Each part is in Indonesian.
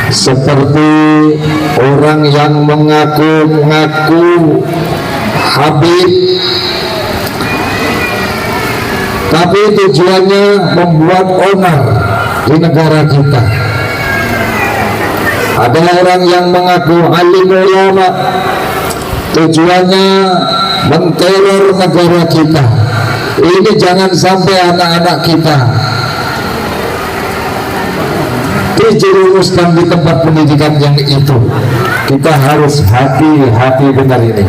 seperti orang yang mengaku-ngaku Habib, tapi tujuannya membuat onar di negara kita. Ada orang yang mengaku alim ulama, tujuannya menteror negara kita. Ini jangan sampai anak-anak kita dijerumuskan di tempat pendidikan yang itu. Kita harus hati-hati benar ini.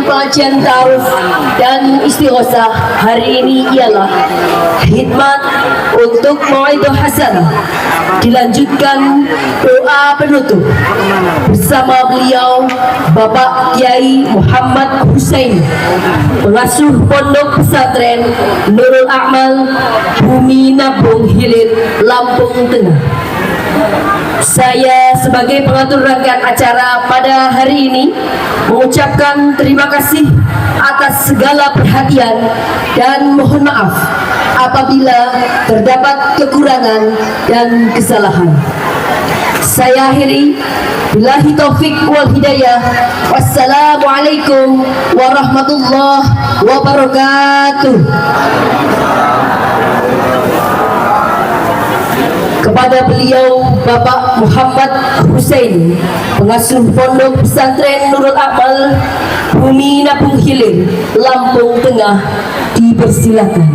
Pengajian ta'aruf dan istighosah hari ini ialah khidmat untuk mau'idhah hasanah, dilanjutkan doa penutup bersama beliau Bapak Kiai Muhammad Husain, pengasuh Pondok Pesantren Nurul A'mal, Bumi Nabung Hilir, Lampung Tengah. Saya sebagai pengatur rangkaian acara pada hari ini mengucapkan terima kasih atas segala perhatian dan mohon maaf apabila terdapat kekurangan dan kesalahan. Saya akhiri, billahi taufik wal hidayah. Wassalamualaikum warahmatullahi wabarakatuh. Kepada beliau Bapak Muhammad Husain, pengasuh Pondok Pesantren Nurul A'mal, Bumi Nabung Hilir, Lampung Tengah, dipersilakan.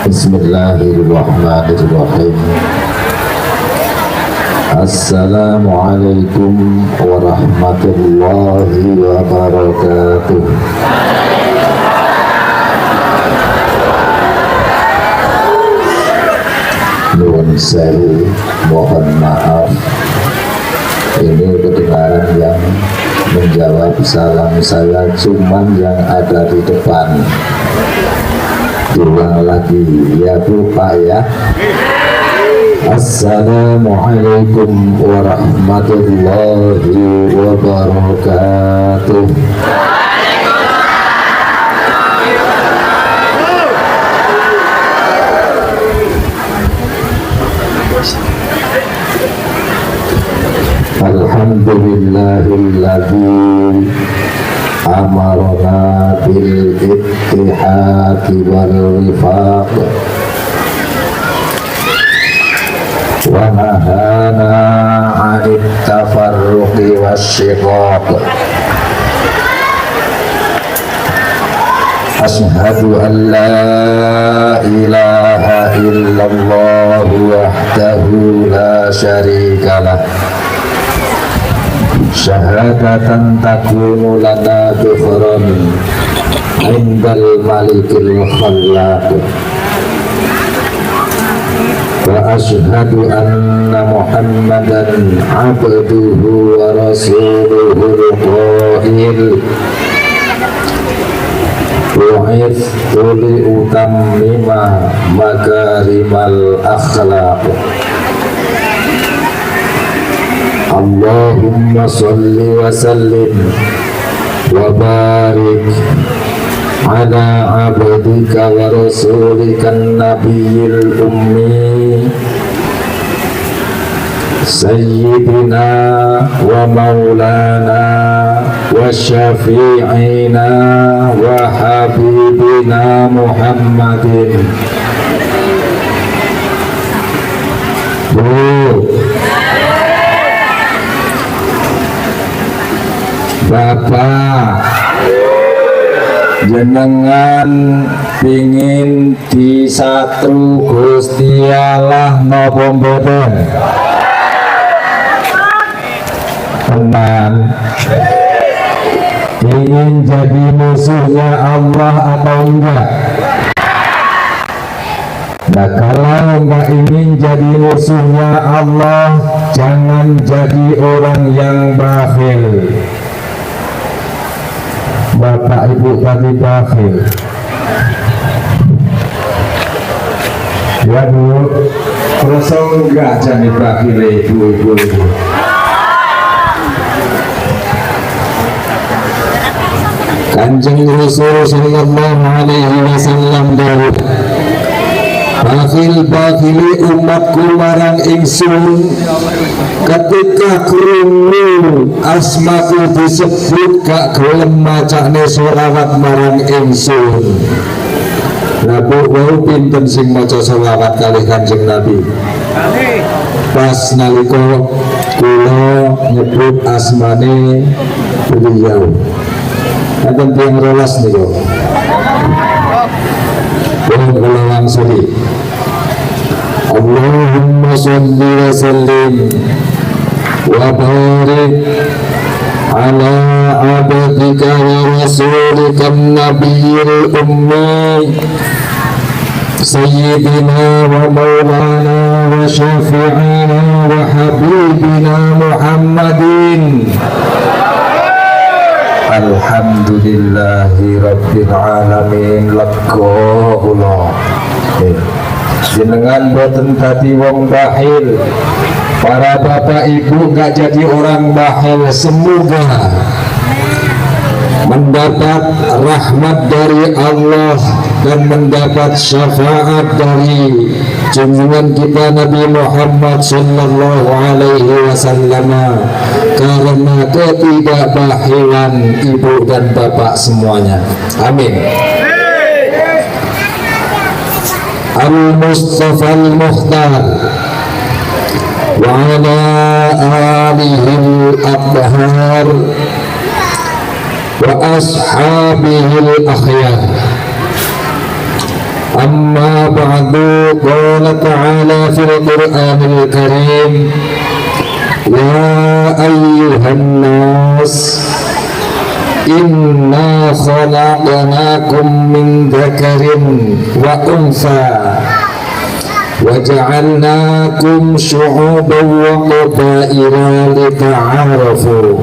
Bismillahirrahmanirrahim. Assalamualaikum warahmatullahi wabarakatuh. Nuwun sewu, mohon maaf. Ini kedengaran yang menjawab salam saya cuman yang ada di depan. Ulang lagi ya Bu Pak ya. Assalamualaikum warahmatullahi wabarakatuh. Alhamdulillahilladzi amarna bil ittihadi wal rifaq wa nahana 'anit tafarruqi wasyiqaq. Asyhadu an la ilaha illallah wahdahu la syarikalah, syahadatan takunu lana bifran indal malikil khallaq. وأشهد أن محمدا عبده ورسوله القائل بعثت لأتمم مكارم الأخلاق اللهم صل وسلم وبارك على عبدك ورسولك النبي الأمي سيدنا ومولانا وشفيعنا وحبيبنا محمد. Bapak jenengan pingin di satu Gusti Allah napa mboten? Tenan ingin jadi musuhnya Allah atau enggak? Nah kalau enggak ingin jadi musuhnya Allah, jangan jadi orang yang bakhil. Bapak ibu tadi bakhil ya bu, terus enggak jadi bakhil ibu-ibu. Kanjeng Rasul sallallahu alaihi wasallam dawuh, bakhil-bakhili umatku marang ingsun ketika krungu asmaku disebut gak gelem macane selawat marang ingsun. Lah wau pinten sing maca selawat kalih Kanjeng Nabi? Pas nalika kula nyebut asmane beliau. Enten tiyang rolas niku. Kula wangsuli. Allahumma sholli wa sallim wa barik ala abdika wa rasulika nabiyil ummi sayyidina wa maulana wa syafi'ina wa habibina Muhammadin. Alhamdulillahi rabbil alamin. Lega kula. Jenengan boten tadi wong bakhil. Para bapak ibu gak jadi orang bakhil. Semoga mendapat rahmat dari Allah dan mendapat syafaat dari junjungan kita Nabi Muhammad sallallahu alaihi wasallam karena ketidakbakhilan ibu dan bapak semuanya. Amin. Al-Mustafa Al-Mukhtar wa ala alihi al-abhar wa ashabihi al-akhyar. Amma ba'du, qala ta'ala fil Qur'anil Karim, ya ayyuhan nas inna khalaqnakum min dzakarin wa untha wa ja'alnakum syu'uban wa qabaila lita'arafu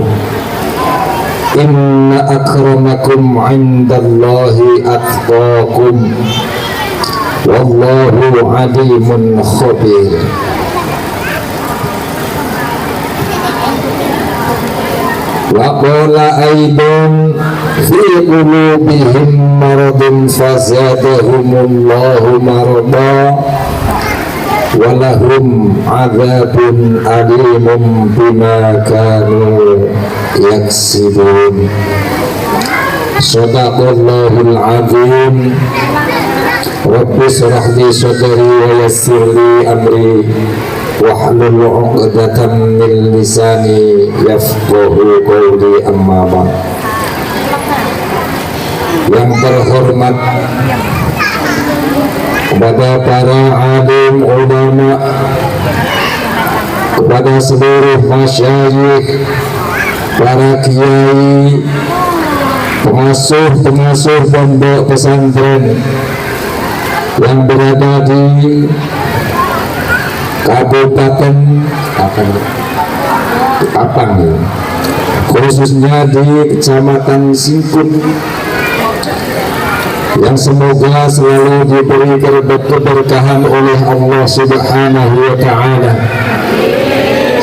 inna akramakum 'indallahi atqakum wallahu alimun khabir. وقال أيضا في قلوبهم مرض فزادهم الله مرضا ولهم عذاب أليم بما كانوا يكسبون. صدق الله العظيم. رب اشرح لي صدري ويسر لي أمري wahlul 'uqdatam min lisani yafqahu qawli, amma ba'd. Yang terhormat kepada para alim ulama, kepada seluruh masyayikh, para kiai, pengasuh pondok pesantren yang berada di Kabupaten Apang, khususnya di Kecamatan Singkup, yang semoga selalu diberi keberkahan oleh Allah Subhanahu wa Ta'ala.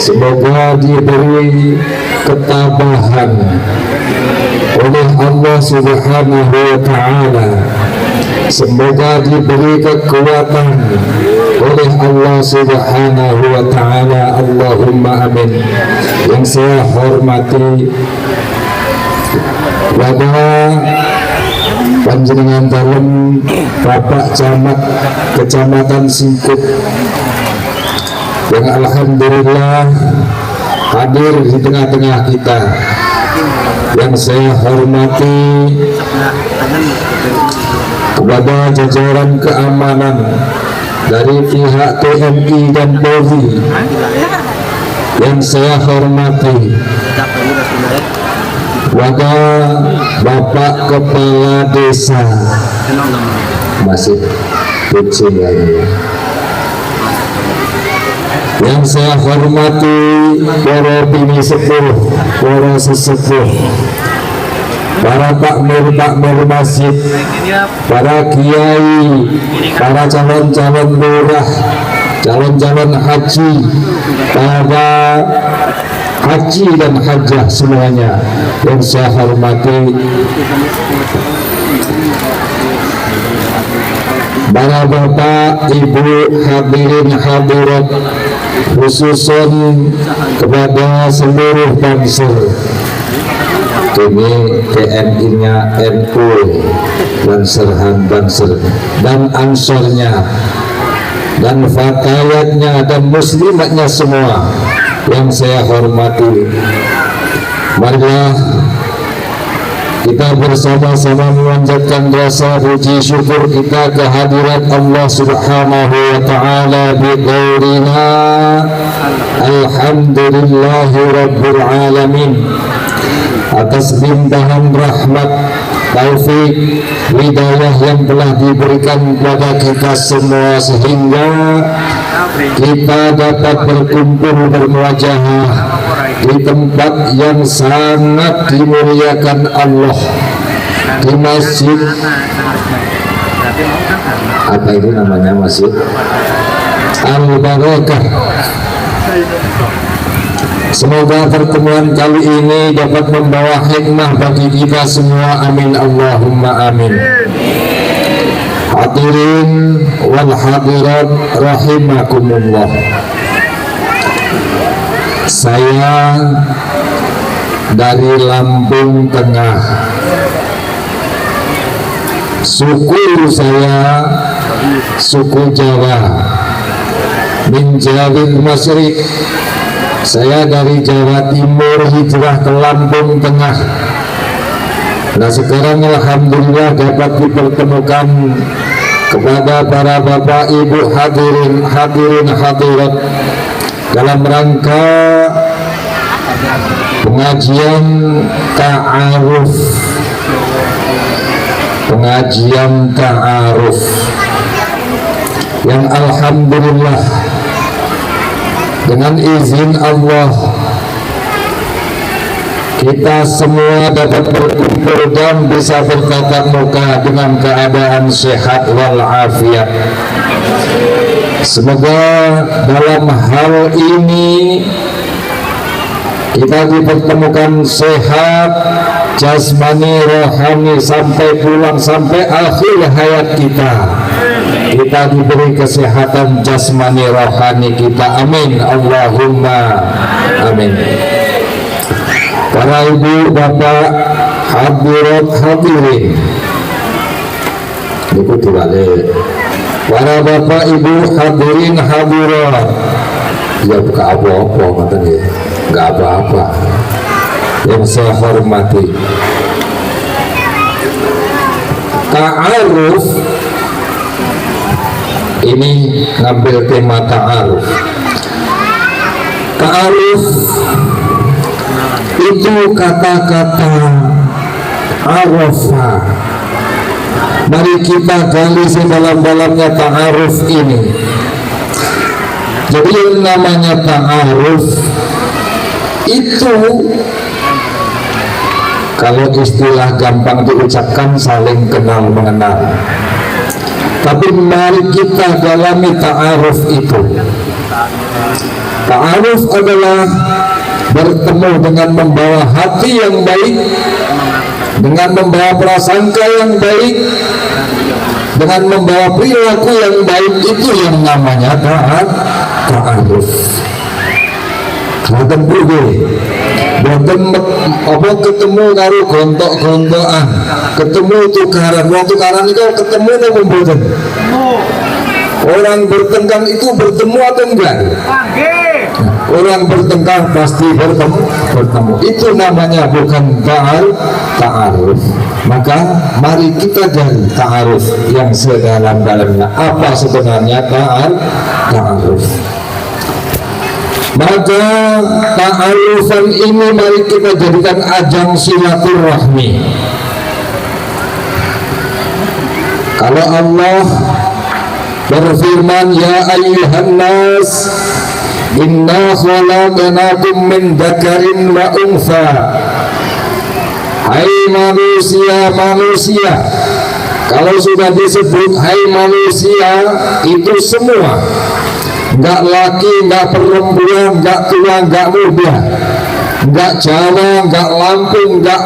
Semoga diberi ketabahan oleh Allah Subhanahu wa Ta'ala. Semoga diberi kekuatan oleh Allah Subhanahu wa Ta'ala. Allahumma amin. Yang saya hormati Bapak Panjenengan dalam Bapak Camat Kecamatan Singkup, yang alhamdulillah hadir di tengah-tengah kita. Yang saya hormati kepada jajaran keamanan dari pihak TNI dan Polri, yang saya hormati kepada Bapak Kepala Desa, masih kucing lagi, yang saya hormati para bini sepuh, para sesepuh, para takmir masjid, para kiai, para calon-calon lurah, calon-calon haji, para haji dan hajah semuanya yang saya hormati, para bapak, ibu, hadirin hadirat, khususnya kepada seluruh bangsa. Ini TNI-nya NU, Banser dan Ansornya dan fakayatnya dan muslimatnya semua yang saya hormati. Marilah kita bersama-sama memanjatkan rasa puji syukur kita kehadirat Allah Subhanahu wa Ta'ala biqaulina alhamdulillahi rabbil alamin, atas limpahan rahmat, taufik, hidayah yang telah diberikan kepada kita semua sehingga kita dapat berkumpul bermuajahah di tempat yang sangat dimuliakan Allah, di masjid, apa itu namanya, Masjid Al-Barakah. Semoga pertemuan kali ini dapat membawa hikmah bagi kita semua. Amin Allahumma amin. Hadirin wal hadirat rahimakumullah. Saya dari Lampung Tengah. Suku saya suku Jawa, min Jawil Masyriq. Saya dari Jawa Timur hijrah ke Lampung Tengah. Nah sekarang alhamdulillah dapat dipertemukan kepada para bapak ibu hadirin hadirat dalam rangka pengajian ta'aruf yang alhamdulillah dengan izin Allah kita semua dapat berkumpul dan bisa bertatap muka dengan keadaan sehat walafiat. Semoga dalam hal ini kita dipertemukan sehat jasmani rohani sampai pulang, sampai akhir hayat kita diberi kesehatan jasmani rohani kita. Amin Allahumma amin. Para ibu bapak hadirat hadirin, ikuti balik. Para bapak ibu hadirin hadirat, ya bukan apa-apa katanya, nggak apa-apa. Yang saya hormati, ta'aruf ini ngambil tema ta'aruf. Ta'aruf itu kata-kata arafa. Mari kita gali sedalam-dalamnya ta'aruf ini. Jadi yang namanya ta'aruf itu kalau istilah gampang diucapkan saling kenal mengenal. Tapi mari kita dalami ta'aruf itu. Ta'aruf adalah bertemu dengan membawa hati yang baik, dengan membawa prasangka yang baik, dengan membawa perilaku yang baik, itu yang namanya ta'aruf. Boten buge, boten apa ketemu karo gontok-gontokan, ketemu tukaran, wong tukaran itu ketemu napa mboten? Orang bertengkar itu bertemu atau enggak? Orang bertengkar pasti bertemu. Itu namanya bukan ta'aruf. Maka mari kita gali ta'aruf yang sedalam-dalamnya. Apa sebenarnya ta'aruf? Maka ta'arufan ini mari kita jadikan ajang silaturahmi. Kalau Allah berfirman, ya ayyuhan nas inna khalaqnakum min dzakarin wa untha. Hai manusia, kalau sudah disebut hai manusia, itu semua, enggak laki, enggak perempuan, enggak tua, enggak muda, enggak Jawa, enggak Lampung, enggak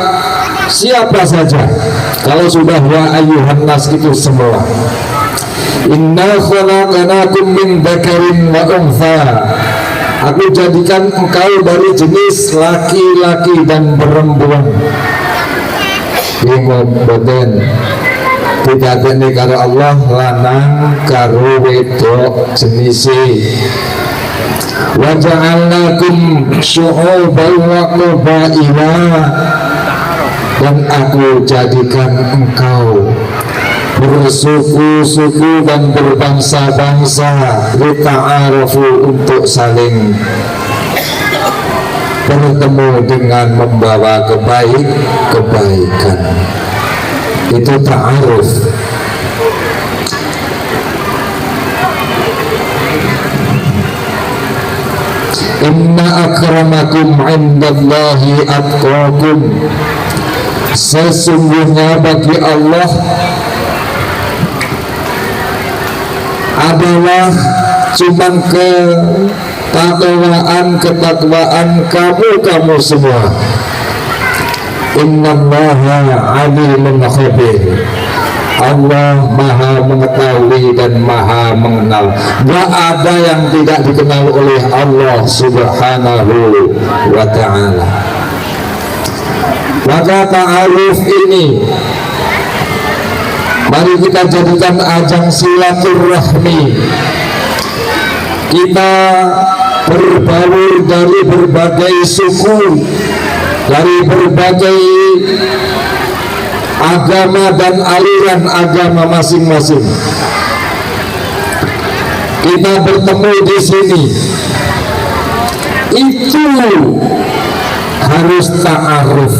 siapa saja. Kalau sudah ya ayyuhan nas itu semua. Inna khalaqnakum min dzakarin wa untha. Aku jadikan engkau dari jenis laki-laki dan perempuan. Bingung boten. Tidak ada karo Allah lanang karo wedok jenise. Wa ja'alnakum syu'uban wa qabaila. Dan aku jadikan engkau bersuku-suku dan berbangsa-bangsa, lita'arafu, untuk saling bertemu dengan membawa kebaikan. Itu ta'aruf. Inna akramakum indallahi atqakum. Sesungguhnya bagi Allah adalah cuma ketakwaan kamu semua. Innallaha alimun khabir. Allah maha mengetahui dan maha mengenal. Gak ada yang tidak dikenal oleh Allah subhanahu wa ta'ala. Maka ta'aruf ini mari kita jadikan ajang silaturahmi. Kita berbaur dari berbagai suku, dari berbagai agama dan aliran agama masing-masing. Kita bertemu di sini. Itu harus ta'aruf.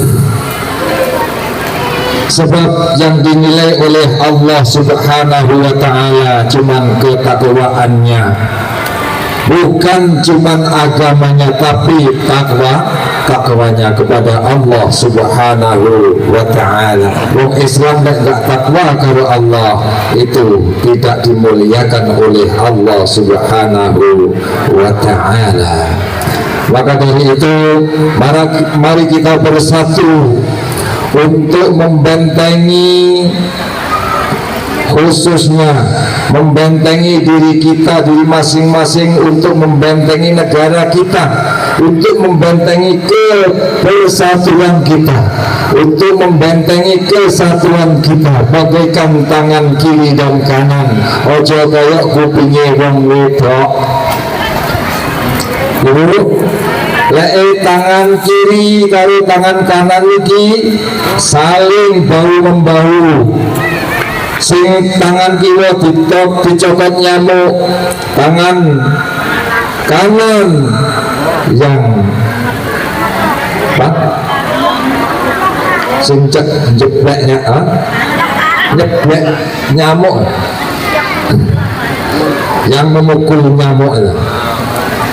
Sebab yang dinilai oleh Allah subhanahu wa ta'ala cuman ketakwaannya, bukan cuman agamanya, tapi takwanya kepada Allah subhanahu wa ta'ala. Wong Islam enggak takwa kepada Allah, itu tidak dimuliakan oleh Allah subhanahu wa ta'ala. Maka dari itu mari kita bersatu untuk membentengi, khususnya membentengi diri kita, diri masing-masing, untuk membentengi negara kita, untuk membentengi kebersatuan kita, untuk membentengi kesatuan kita, bagaikan tangan kiri dan kanan. Ojo kayak kupingnya wong wedok. Tangan kiri karo tangan kanan iki saling bahu membahu. Sing tangan kiri dicokot nyamuk, tangan kanan yang apa? Sing jebleknya nyeblek nyamuk, yang memukul nyamuk.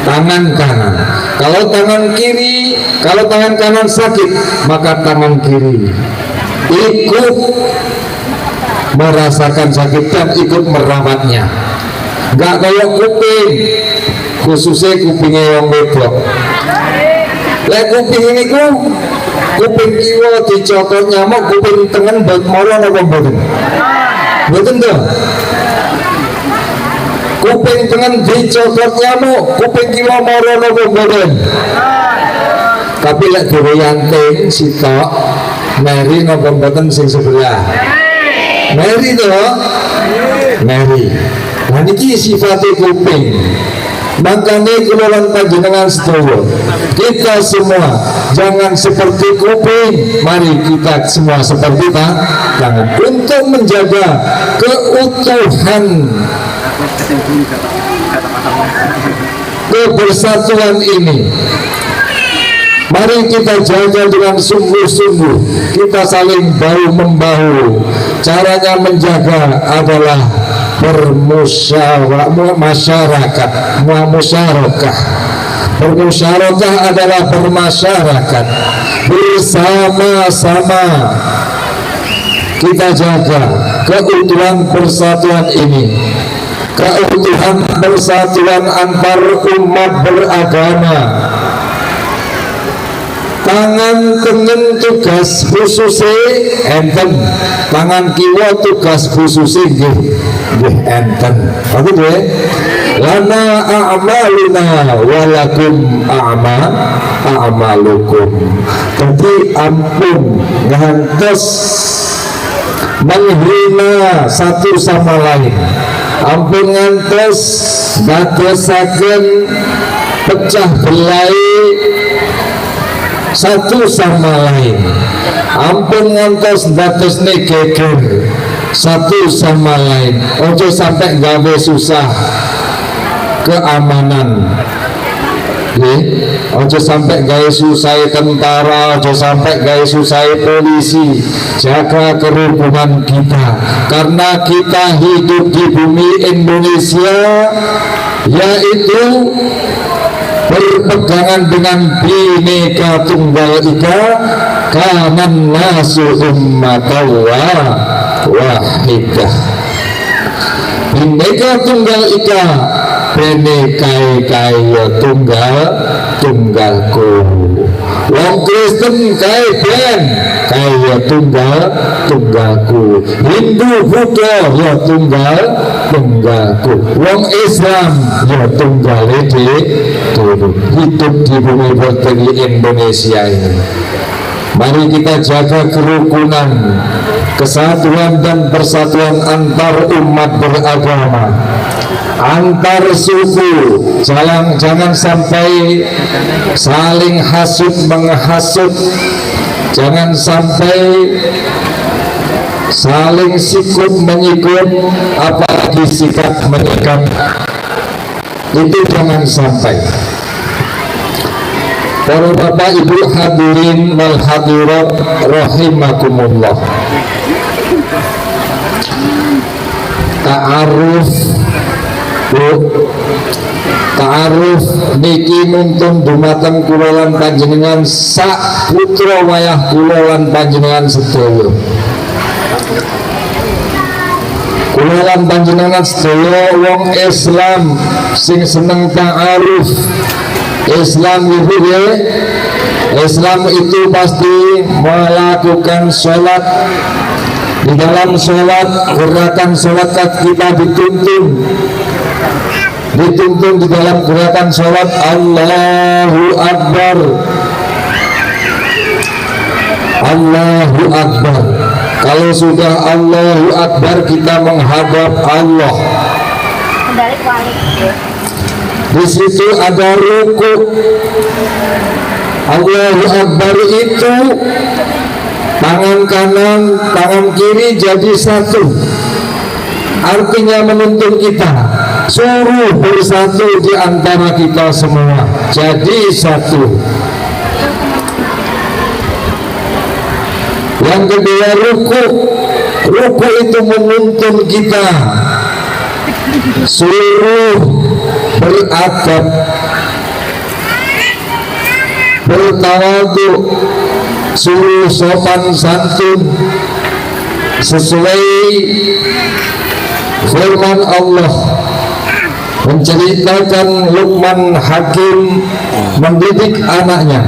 tangan kanan. Kalau tangan kiri, kalau tangan kanan sakit, maka tangan kiri ikut merasakan sakit dan ikut merawatnya. Nggak kayak kuping, khususnya kupingnya yang wedok. Lek kuping ini kuping kiwa dicokot nyamuk, kuping tengen moro apa mboten? Mboten tuh. Kuping tengen dicokot nyamuk, kuping kiwa moro apa mboten? Tapi lek dhewe yanting sitok meri napa mboten sing sebelah? Meri to? Meri. Nah niki sifatnya kuping. Makanya kulawan panjenengan sedaya, kita semua jangan seperti kuping, mari kita semua seperti tangan untuk menjaga keutuhan kebersatuan ini. Mari kita jaga dengan sungguh-sungguh, kita saling bahu membahu. Caranya menjaga adalah bermusyarakah adalah bermasyarakat bersama-sama. Kita jaga keutuhan persatuan ini, keutuhan persatuan antar umat beragama. Tangan tengen tugas khususnya enten, tangan kiwa tugas khususnya nggih enten. Apa tuh? Lana a'maluna walakum a'malukum. Jadi ampun ngantos menghina satu sama lain, ampun ngantos dadosaken pecah belah satu sama lain, ampun ngantos dados geger satu sama lain. Ojo sampai gawe susah keamanan, ojo sampai gawe susah tentara, ojo sampai gawe susah polisi. Jaga kerukunan kita, karena kita hidup di bumi Indonesia, yaitu berpegangan dengan Bhinneka Tunggal Ika, kanan nasu ummatan wahidah. Bhinneka Tunggal Ika, benekai kaya tunggalku. Wong Kristen ben kaya tunggalku. Hindu Buddha ya tunggalku. Wong Islam ya tunggale hidup di bumi pertiwi Indonesia ini. Mari kita jaga kerukunan, kesatuan dan persatuan antar umat beragama, antar suku. Jangan sampai saling hasut menghasut, jangan sampai saling sikut menyikut, apalagi sikap menyikat. Itu jangan sampai. Para bapak ibu hadirin wal hadirat rahimakumullah. Ta'aruf niki nuntun dumateng kula lan panjenengan sak putra wayah kula lan panjenengan sedaya. Kula lan panjenengan sedaya wong Islam sing seneng ta'aruf. Islam itu ya, Islam itu pasti melakukan sholat. Di dalam sholat, gerakan sholat kita dituntun di dalam gerakan sholat Allahu Akbar, Allahu Akbar. Kalau sudah Allahu Akbar, kita menghadap Allah. Di situ ada ruku. Allahu Akbar itu tangan kanan, tangan kiri jadi satu. Artinya menuntun kita suruh bersatu di antara kita semua, jadi satu. Yang kedua ruku. Ruku itu menuntun kita suruh beradab bertawadhu, suruh sopan santun sesuai firman Allah, menceritakan Luqman Hakim mendidik anaknya,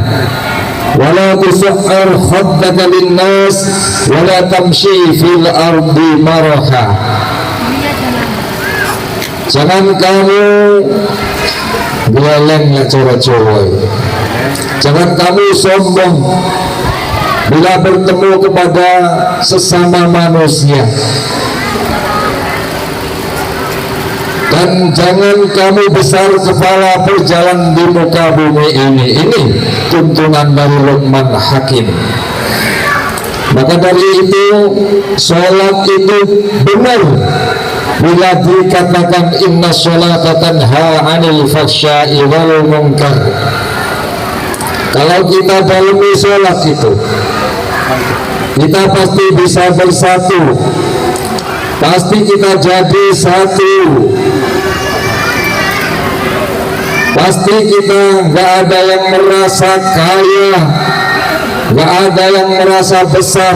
wala tusahhir khaddaka linnas wala tamshi fil ardi maraha. Jangan kamu geleng ya cowok-cowok, jangan kamu sombong bila bertemu kepada sesama manusia, dan jangan kamu besar kepala berjalan di muka bumi ini. Ini tuntunan dari Luqman Hakim. Maka dari itu sholat itu benar bila dikatakan inna sholata tanha 'anil fahsya'i wal munkar. Kalau kita dalami sholat itu, kita pasti bisa bersatu, pasti kita jadi satu, pasti kita nggak ada yang merasa kaya, nggak ada yang merasa besar,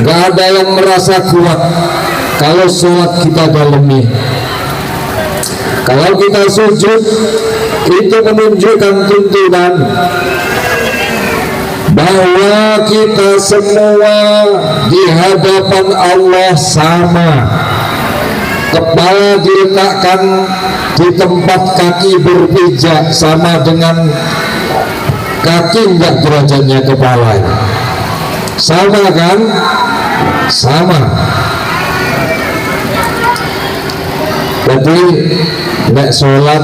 nggak ada yang merasa kuat. Kalau sholat kita dalami, kalau kita sujud, itu menunjukkan tuntunan bahwa kita semua di hadapan Allah sama. Kepala diletakkan di tempat kaki berpijak sama dengan kaki, enggak derajatnya kepala. Sama kan? Sama. Jadi nek sholat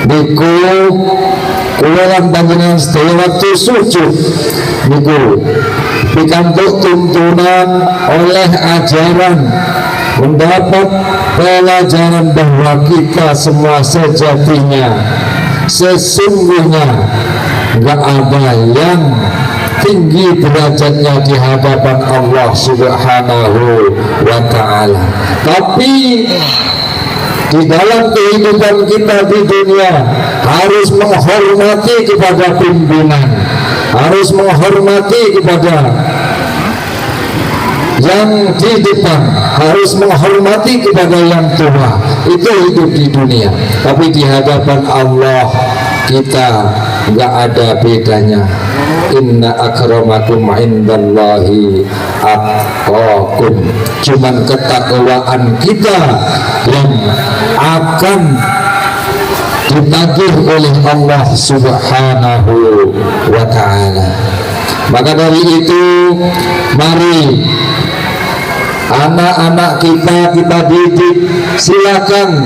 niku kula lan panjenengan sedaya waktu sujud niku pikantuk tuntunan oleh ajaran, mendapat pelajaran bahwa kita semua sejatinya, sesungguhnya enggak ada yang tinggi derajatnya di hadapan Allah Subhanahu wa ta'ala. Tapi di dalam kehidupan kita di dunia harus menghormati kepada pimpinan, harus menghormati kepada yang di depan, harus menghormati kepada yang tua. Itu hidup di dunia. Tapi di hadapan Allah kita nggak ada bedanya. Inna akramakum indallahi atqakum. Cuman ketakwaan kita yang akan ditagih oleh Allah Subhanahu wa ta'ala. Maka dari itu, mari anak-anak kita didik. Silakan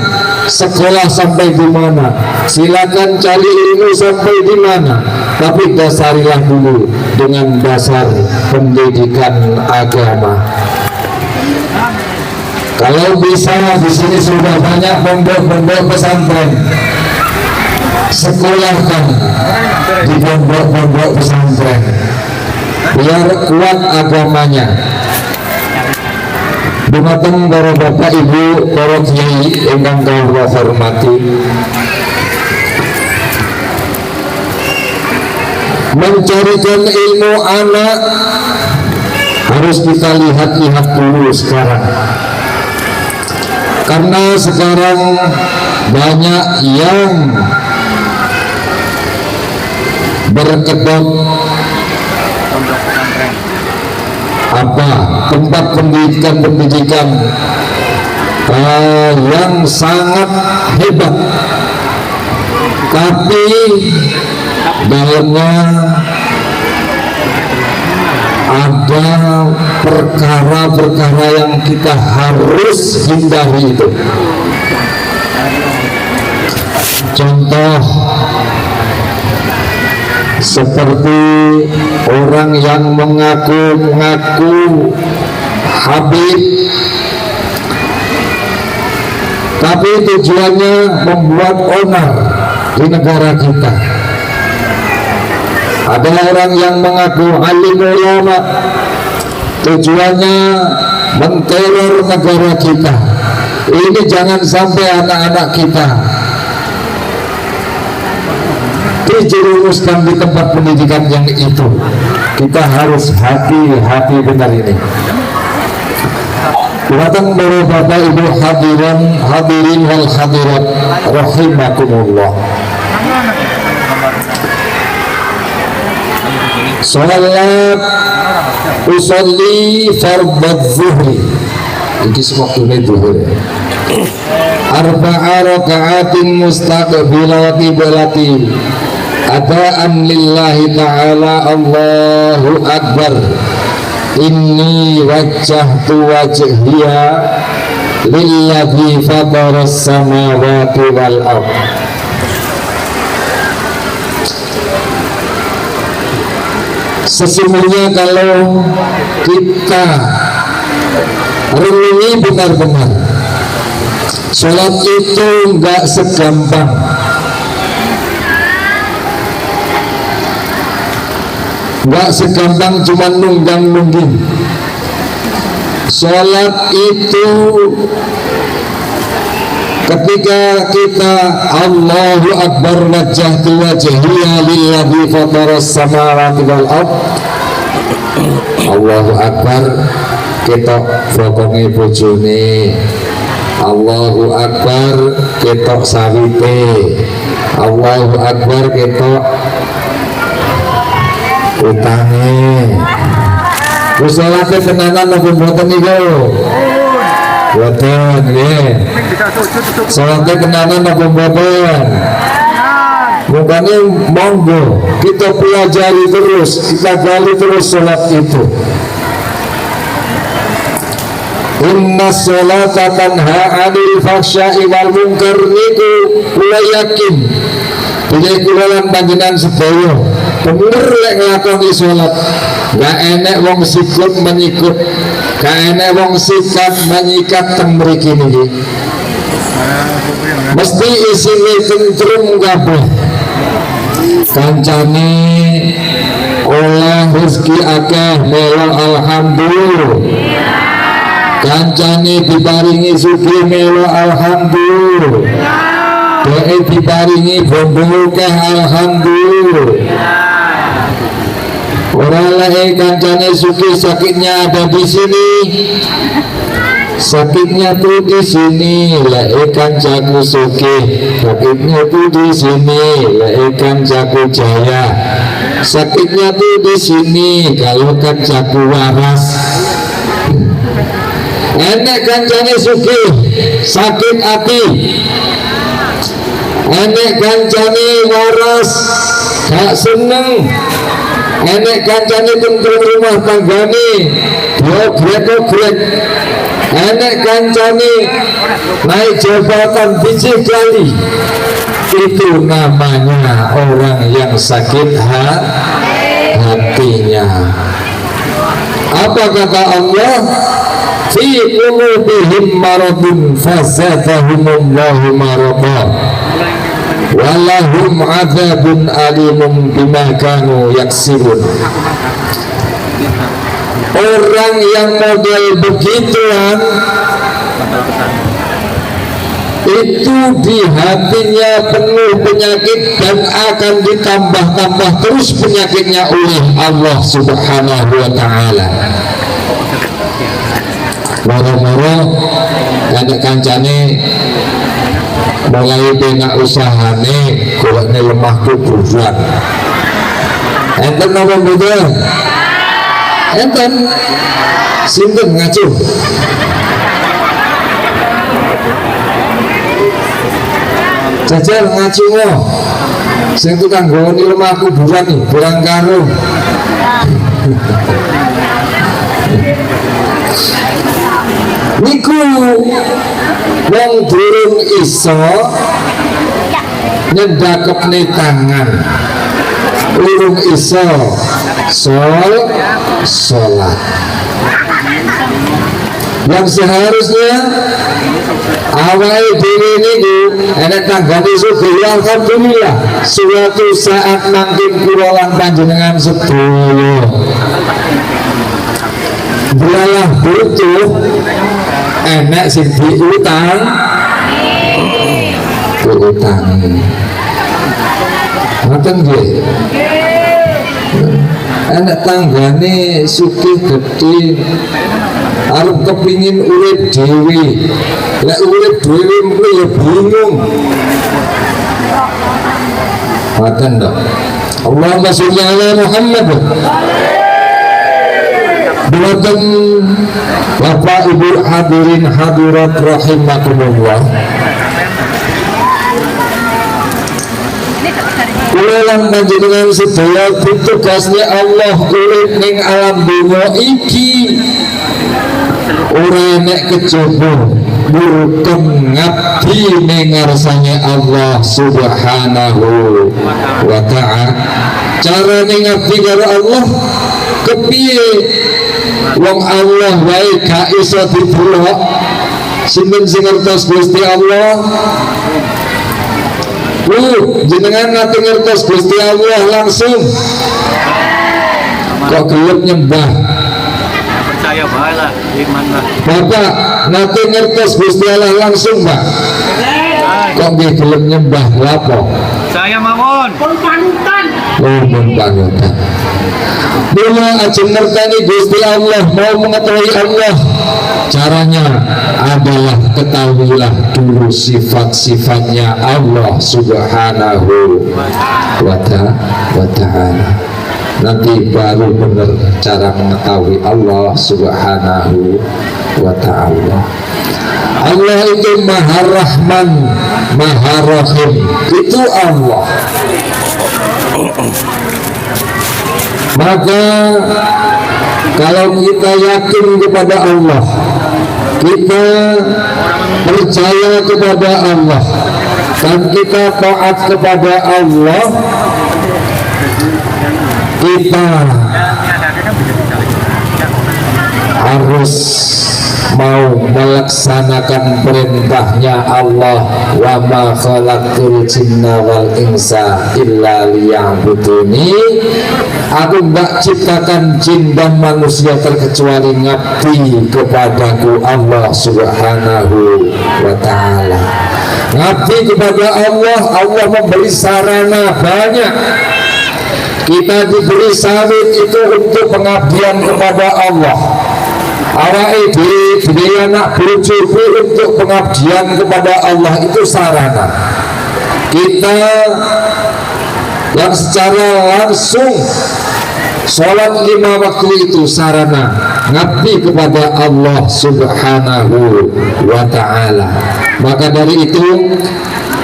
sekolah sampai di mana, silakan cari ilmu sampai di mana, tapi dasarilah dulu dengan dasar pendidikan agama. Kalau bisa, di sini sudah banyak pondok-pondok pesantren, sekolahkan di pondok-pondok pesantren biar kuat agamanya. Dumateng para bapak ibu, para kiai ingkang kula hormati, mencarikan ilmu anak harus kita lihat-lihat dulu sekarang, karena sekarang banyak yang berkedok tempat pendidikan yang sangat hebat, tapi dalamnya ada perkara-perkara yang kita harus hindari itu. Contoh seperti orang yang mengaku Habib, tapi tujuannya membuat onar di negara kita. Ada orang yang mengaku alim ulama, tujuannya menteror negara kita. Ini jangan sampai anak-anak kita dijerumuskan di tempat pendidikan yang itu. Kita harus hati-hati benar ini. Datang dari Bapak Ibu hadirin wal hadirat rahimakumullah. Salat usolli fardhu zuhri. Ini sewaktune zuhur. Arba'a raka'atin mustaqbilati bilati adaan lillahi ta'ala Allahu akbar. Inni wajjahtu wajhiya lilladzi fataras samawati wal ardh. Sesungguhnya kalau kita renungi benar-benar, sholat itu enggak segampang cuma nunggang-nungging. Sholat itu ketika kita Allahu Akbar wajjahtu wajhiya lilladzi fataras samawati wal ardh, Allahu Akbar ketok bokonge bojone, Allahu Akbar ketok sawite, Allahu Akbar ketok utange. Wis salate tenanan apa mboten niku? Mboten nggih. Salate tenanan apa mboten? Makanya monggo kita pelajari terus, kita gali terus salat itu. Inna sholata tanha 'anil fahsya'i wal munkar niku kula yakin bila kula lan panjenengan sedaya bener lek nglakoni salat, gak enek wong sikut menyikut, gak enek wong sikat menyikat teng mriki niki. Mesti isine tentrem kabeh. Kancane oleh rezeki akeh melo alhamdulillah. Kancane diparingi sugih melo alhamdulillah. Dhewe diparingi bondo akeh alhamdulillah. Ora lek kancane sugih sakitnya ada di sini. Sakitnya tuh di sini, lek kancaku sugih. Sakitnya tuh di sini, lek kancaku jaya. Sakitnya tuh di sini, kalau kancaku waras. Enek kancane sugih, sakit hati. Enek kancane waras, gak seneng. Enek kancane tentang rumah tanggane, dia grek-grek. Enek kancane naik jabatan biji kali. Itu namanya orang yang sakit hatinya. Apa kata Allah? Fi qulubihim maradun fazadahumullahu marada walahum adzabun alimun bima kanu yaksibun. Orang yang model begituan itu di hatinya penuh penyakit dan akan ditambah-tambah terus penyakitnya oleh Allah Subhanahu wa ta'ala. Moro-moro anak kancane mulai penak usahane golekne lemah kuburan. Enten napa mboten? Enten. Sinten ngacu? Jajal ngacu mo. Sing tukang nggoni lemah kuburan nih, kurang karung. Niku wong durung iso nyendakepne tangan, durung iso sholat. Yang seharusnya awal diri niku enek tanggane sugih alhamdulillah. Suatu saat mangkin kula lan panjenengan sedaya belalah butuh enek sing diutang. Ngoten nggih. Anak tanggane sugih gedhe arep kepingin urip dhewe. Lek urip dhewe mengko ya bingung. Ngoten to. Allahumma sholli ala Muhammad. Buatan Bapak Ibu hadirin hadirat rahimakumullah. Ulang panjenengan sedaya tugasnya Allah urip ning alam dunya iki ora nek kejaba murken ngabdi ning ngarsane Allah Subhanahu wa ta'ala. Carane ngabdi karo Allah kepiye? Wong Allah wae gak iso dipulok. Sinten sing ngertos Gusti Allah? Jenengan nate ngertos Gusti Allah langsung. Kok gelem nyembah? Percaya bae lah, iman lah. Bapak nate ngertos Gusti Allah langsung, Pak. Kok nggih gelem nyembah lapo? Saya mawon. Panutan. Oh, mun panutan. Bila ajeng ngerteni Gusti Allah, mau mengetahui Allah, caranya adalah ketahuilah dulu sifat-sifatnya Allah Subhanahu wa ta'ala. Nanti baru benar cara mengetahui Allah Subhanahu wa ta'ala. Allah itu Maha Rahman, Maha Rahim. Itu Allah. Maka kalau kita yakin kepada Allah, kita percaya kepada Allah, dan kita taat kepada Allah, kita harus mau melaksanakan perintahnya Allah. Wa ma khalaqtul jinna wal insa illa liya'buduni. Aku tidak ciptakan jin dan manusia terkecuali ngabdi kepadaku Allah Subhanahu wa ta'ala. Ngabdi kepada Allah. Allah memberi sarana banyak. Kita diberi sawit itu untuk pengabdian kepada Allah. Awake dhewe anak bojo untuk pengabdian kepada Allah, itu sarana. Kita yang secara langsung sholat 5 waktu itu sarana ngabdi kepada Allah Subhanahu wa ta'ala. Maka dari itu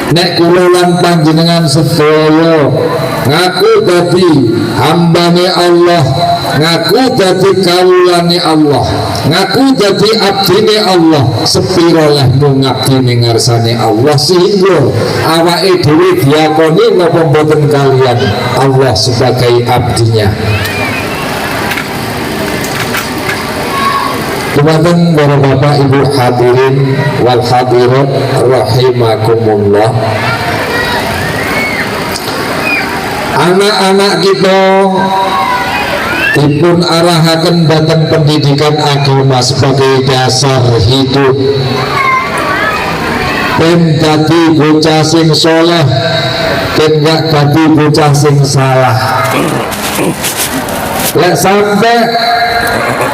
nek kula lan panjenengan sedaya ngaku dadi hambane Allah, ngaku dadi kawulane Allah, ngaku dadi abdine Allah, sepira lehmu ngabdi ning ngarsane Allah, sehingga awake dhewe diakoni napa mboten kalian Allah sebagai abdinya. Kemudian para bapak ibu hadirin wal hadirat rahimakumullah, anak-anak kita dipun arahaken dhateng pendidikan agama sebagai dasar hidup. Ben dadi bocah sing saleh, ben gak dadi bocah sing salah. Lek sampe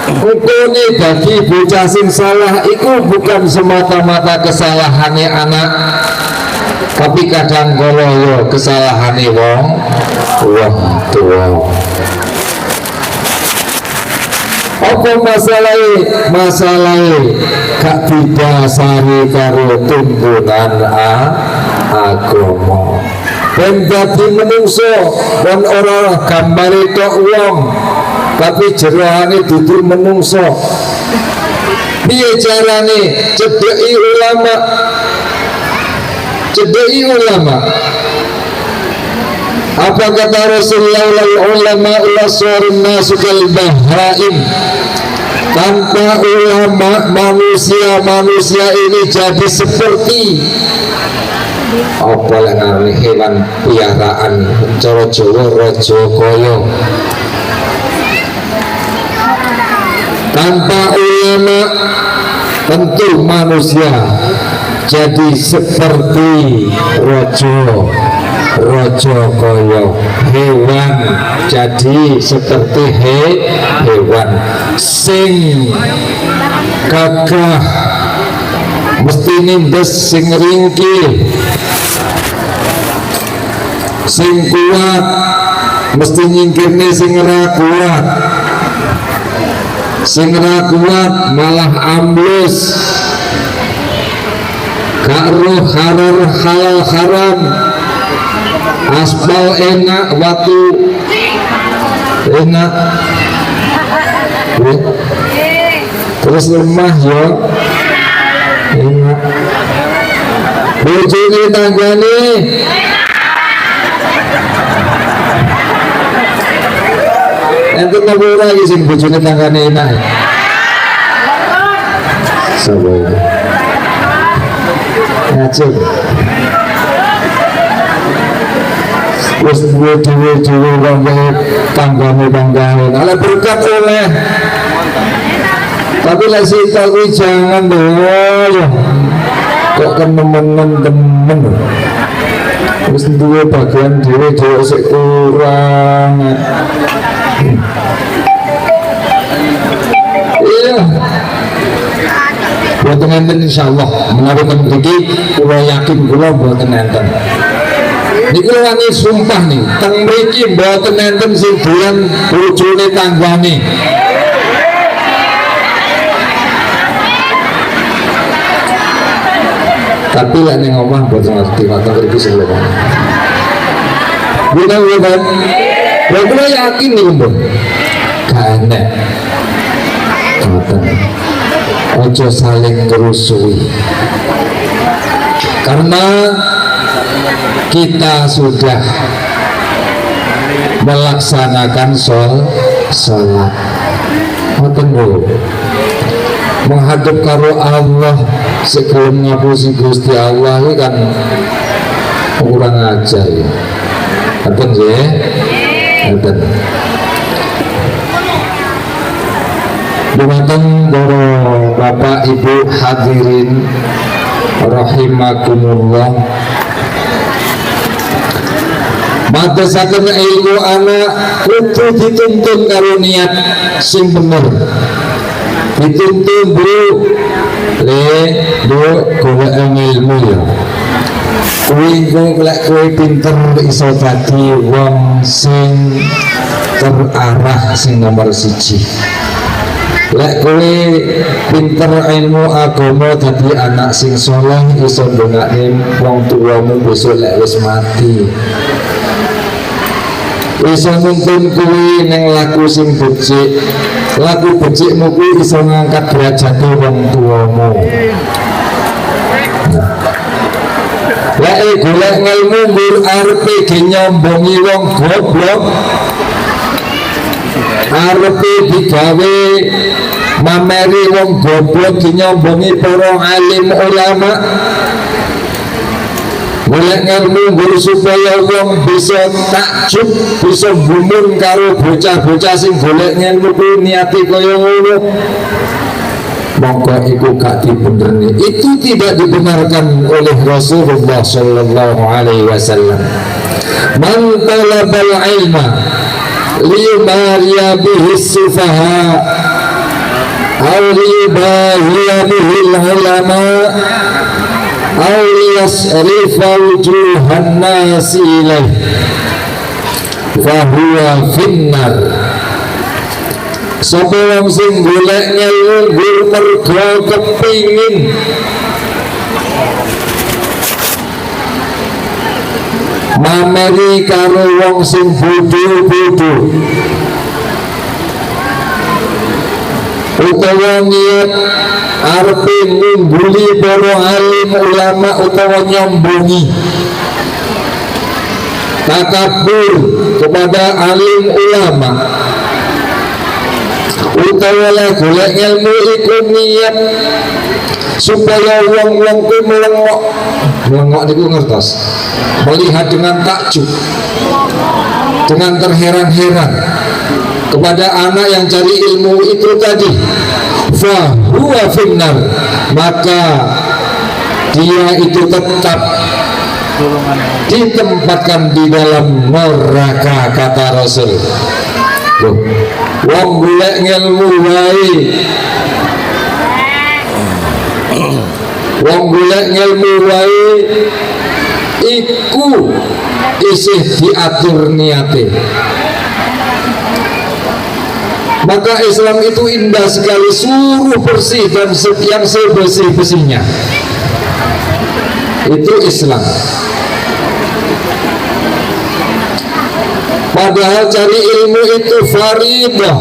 ukune dadi bocah sing salah iku bukan semata-mata kesalahane anak, tapi kadang kala ya kesalahane wong tua. Apa masalahnya gak didasari karo tuntunan agama. Ben dadi menungso dan ora gambare tok wong, tapi jeroane dudu menungso. Piye carane cedheki ulama? Cedheki ulama. Apa kata Rasulullah, ulama ulaswarun nasukal bahrain. Tanpa ulama manusia ini jadi seperti apa yang hewan piaraan, cara Jawa raja kaya. Tanpa ulama tentu manusia jadi seperti raja rojo koyo hewan, jadi seperti hewan. Sing gagah mesti nindes sing ringkih, sing kuat mesti nyingkirne sing ora kuat, sing ora kuat malah ambles, gak roh halal haram, aspal enak, waktu enak, terus lemah ya enak, bojone tanggane ente nopo ora iki sing bojone tanggane enak. Sapa iki? Ngajeng. Wis duwe dhewe tanggane. Ala berkat oleh. Tapi lek sita kuwi jangan lho. Kok kenemen temen. Wis duwe bagian dhewe sik kurang. Iya. Boten enten insyaallah menawi ten mriki kula yakin kula boten enten. Niku wani sumpah nih, teng mriki boten enten sing doyan bojone tanggane. Tapi lek ning omah boten ngerti kata iki sing lho. Bukan. Lha kula yakin niku mbon. Gak enak. Boten. Ojo saling ngerusui, karena kita sudah melaksanakan sholat menghadap karo Allah sebelum ngapusi Gusti Allah ini kan kurang ajar ya. Ngoten nggih. Ngoten. Dumateng para bapak ibu hadirin rahimakumullah, madrasaken ilmu anak kudu dituntun karo niat sing bener, dituntun bu golek ilmu ya. Kuwi lek kowe pinter iso dadi wong sing terarah sing nomor 1. Lek kowe pinter ilmu agama dadi anak sing saleh iso ndongakne wong tuamu besok lek wis mati. Iso nuntun kowe ning laku sing becik. Laku becikmu kuwi iso ngangkat derajat wong tuamu. Lek golek ilmu mbur arepe nyombongi wong goblok, arepe digawe mameri wong goblok nyombongi para alim ulama. Golek ilmu guru supaya wong bisa takjub, bisa gumun karo bocah-bocah sing golek ilmu kuwi niati kaya ngono. Monggo iku gak dibenerni. Itu tidak dibenarkan oleh Rasulullah sallallahu alaihi wasallam. Man talabal ilma liyumariya bihi sufaha aw liyubahiya bihi ulama aw liyasrifa wujuhan nasi ilaih fahuwa finnar. Sapa wong sing golek ilmu mergo kepingin mameri karo wong sing bodho-bodho, utawa niat arepe ngumbuli para alim ulama utawa nyombongi takabur kepada alim ulama, utawa golek ilmu iku niat supaya wong-wong ku melengok niku ngertos, melihat dengan takjub, dengan terheran-heran kepada anak yang cari ilmu itu tadi, fa huwa finnar, maka dia itu tetap golongan ditempatkan di dalam neraka, kata Rasul. Loh, wong golek ngelmu wae, wong golek ngelmu wae iku isih diatur niate. Maka Islam itu indah sekali, suruh bersih dan yang sebersih-bersihnya. Itu Islam. Padahal cari ilmu itu faridah,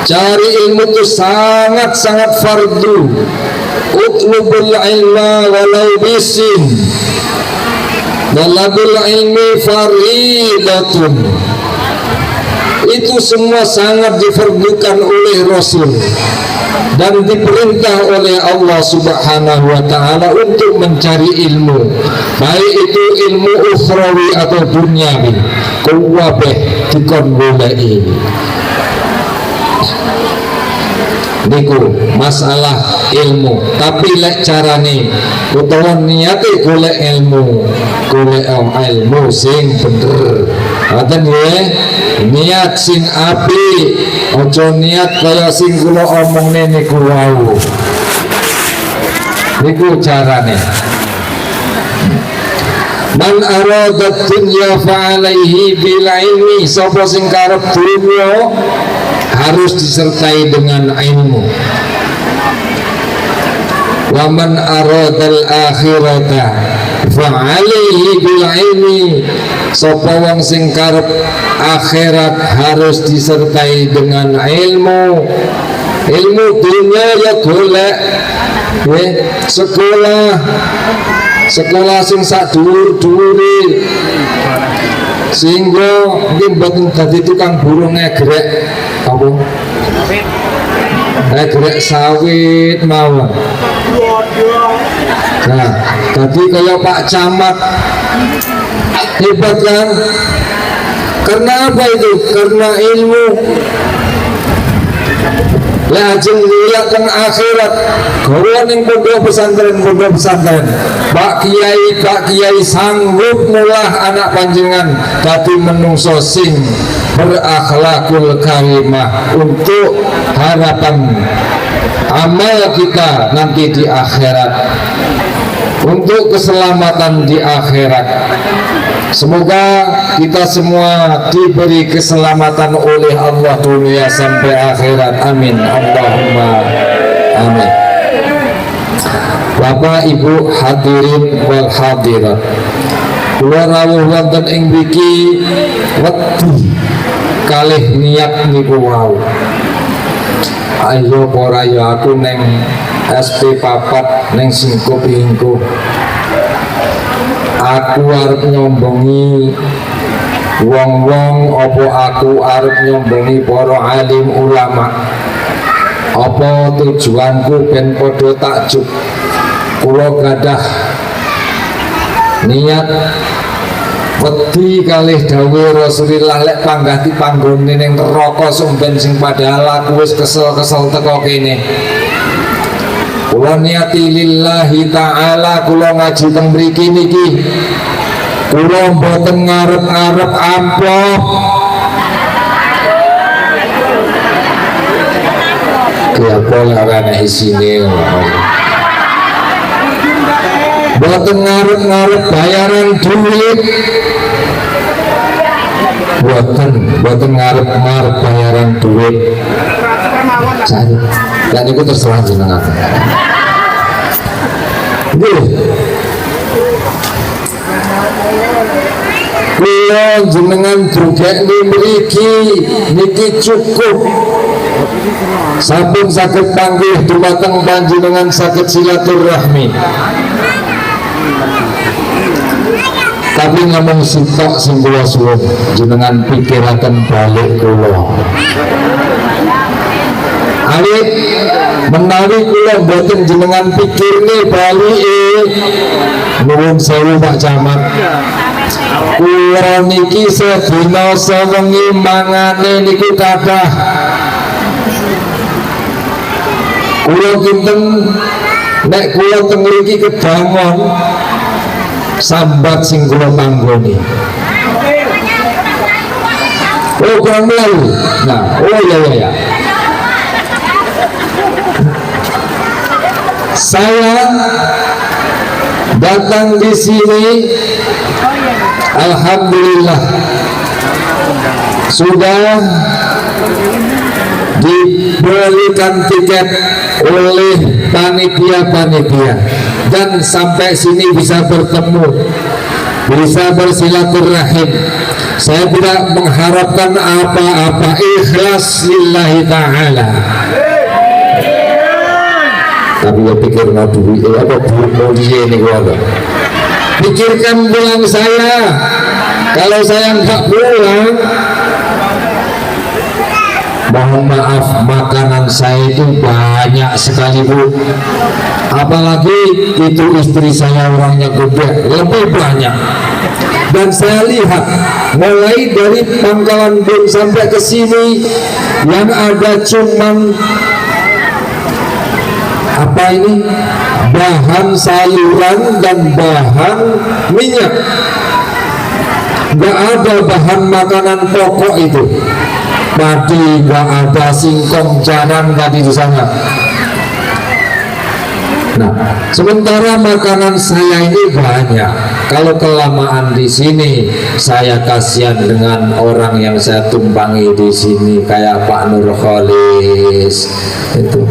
cari ilmu itu sangat-sangat fardu. Utlubul ilma walau bisin, talabul ilmi faridatun. Itu semua sangat difardukan oleh Rasul dan diperintah oleh Allah Subhanahu wa ta'ala untuk mencari ilmu, baik itu ilmu ukhrawi atau duniawi, kuwabeh dikon goleki. Niku masalah ilmu, tapi lek carane utawa niate golek ilmu, golek ilmu sing bener. Ngoten nggih. Niat sing apik, aja niat kaya sing kula omongne niku wau. Niku carane. Man arada dunya fa alaihi bil ilmi, sapa sing karep dunya harus disertai dengan ilmu. Wa man aradal akhirata fa alaihi bil ilmi, sapa wong sing karep akhirat harus disertai dengan ilmu. Ilmu dunia ya golek sekolah sing sak dhuwur-dhuwure, sehingga mungkin mboten dadi tukang burung ngegrek apa ngegrek sawit mawon. Nah, tadi kayak Pak Camat hebat kan? Karena apa itu? Karena ilmu. Lah ajeng lihat teng akhirat, gawe ning pondok pesantren, Pak Kiai sanggup mulah anak panjenengan dadi menungso sing berakhlakul karimah untuk harapan amal kita nanti di akhirat, untuk keselamatan di akhirat. Semoga kita semua diberi keselamatan oleh Allah dunia sampai akhirat. Amin. Allahumma amin. Bapak Ibu hadirin wal hadirat, kula rawuh wonten ing mriki wedi kalih niat niku wau. Ayo ora ya aku neng SP papat neng singkup ingkup. Aku arep nyombongi wong-wong, apa aku arep nyombongi para alim ulama? Apa tujuanku ben padha takjub? Kula gadah niat wedi kalih dawuh Rasulullah, lek panggati panggone ning neraka sumben sing padahal aku wis kesel-kesel teko kene. Kula niati lillahi ta'ala, kula ngaji teng mriki niki kula mboten ngarep-ngarep amplop. Kaya pola ana isine. Mboten ngarep-ngarep bayaran duit. Mboten ngarep-ngarep bayaran duit. Cari. Dan itu terserah jenengan. Nggih. Kula jenengan drugekne mriki niki cukup. Sampun saged panggih dumateng panjenengan saged silaturahmi. Tapi ngomong sitok sing kula suwun jenengan pikiraken balik kula. Alit menawi kula mboten jenengan pikirne balike, nuwun sewu Pak Camat. Kula niki sedina sewengi mangane niku kathah. Kula kinten nek kula teng mriki kedangon sambat sing kula panggoni. Oh kurang melayu. Nah, oh ya. Saya datang di sini, alhamdulillah sudah diberikan tiket oleh panitia dan sampai sini bisa bertemu, bisa bersilaturahim. Saya tidak mengharapkan apa-apa, ikhlas lillahi ta'ala. Tapi ya pikir apa mau ini gua pikirkan pulang saya. Kalau saya nggak pulang, mohon maaf, makanan saya itu banyak sekali Bu. Apalagi itu istri saya orangnya gede, lebih banyak. Dan saya lihat mulai dari Pangkalan Bun sampai ke sini yang ada cuman apa ini, bahan sayuran dan bahan minyak, nggak ada bahan makanan pokok itu. Padi nggak ada, singkong jarang tadi di sana. Nah, sementara makanan saya ini banyak. Kalau kelamaan di sini, saya kasihan dengan orang yang saya tumpangi di sini kayak Pak Nur Kholis itu.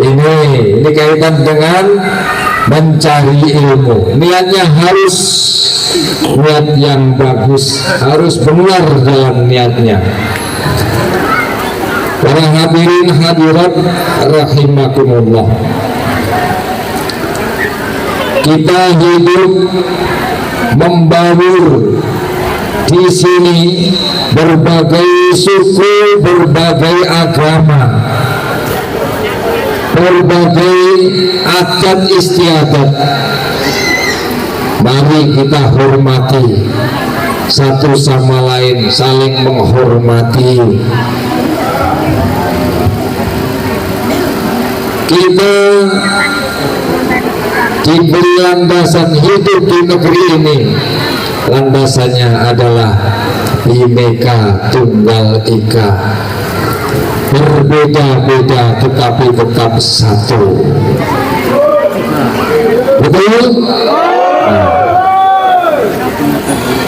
Ini kaitan dengan mencari ilmu. Niatnya harus niat yang bagus, harus benar dalam niatnya. Para hadirin hadirat rahimakumullah, kita hidup membaur di sini berbagai suku, berbagai agama, berbagai adat istiadat. Mari kita hormati satu sama lain, saling menghormati. Kita diberi landasan hidup di negeri ini. Landasannya adalah Bhinneka Tunggal Ika, berbeda-beda tetapi tetap satu. Betul?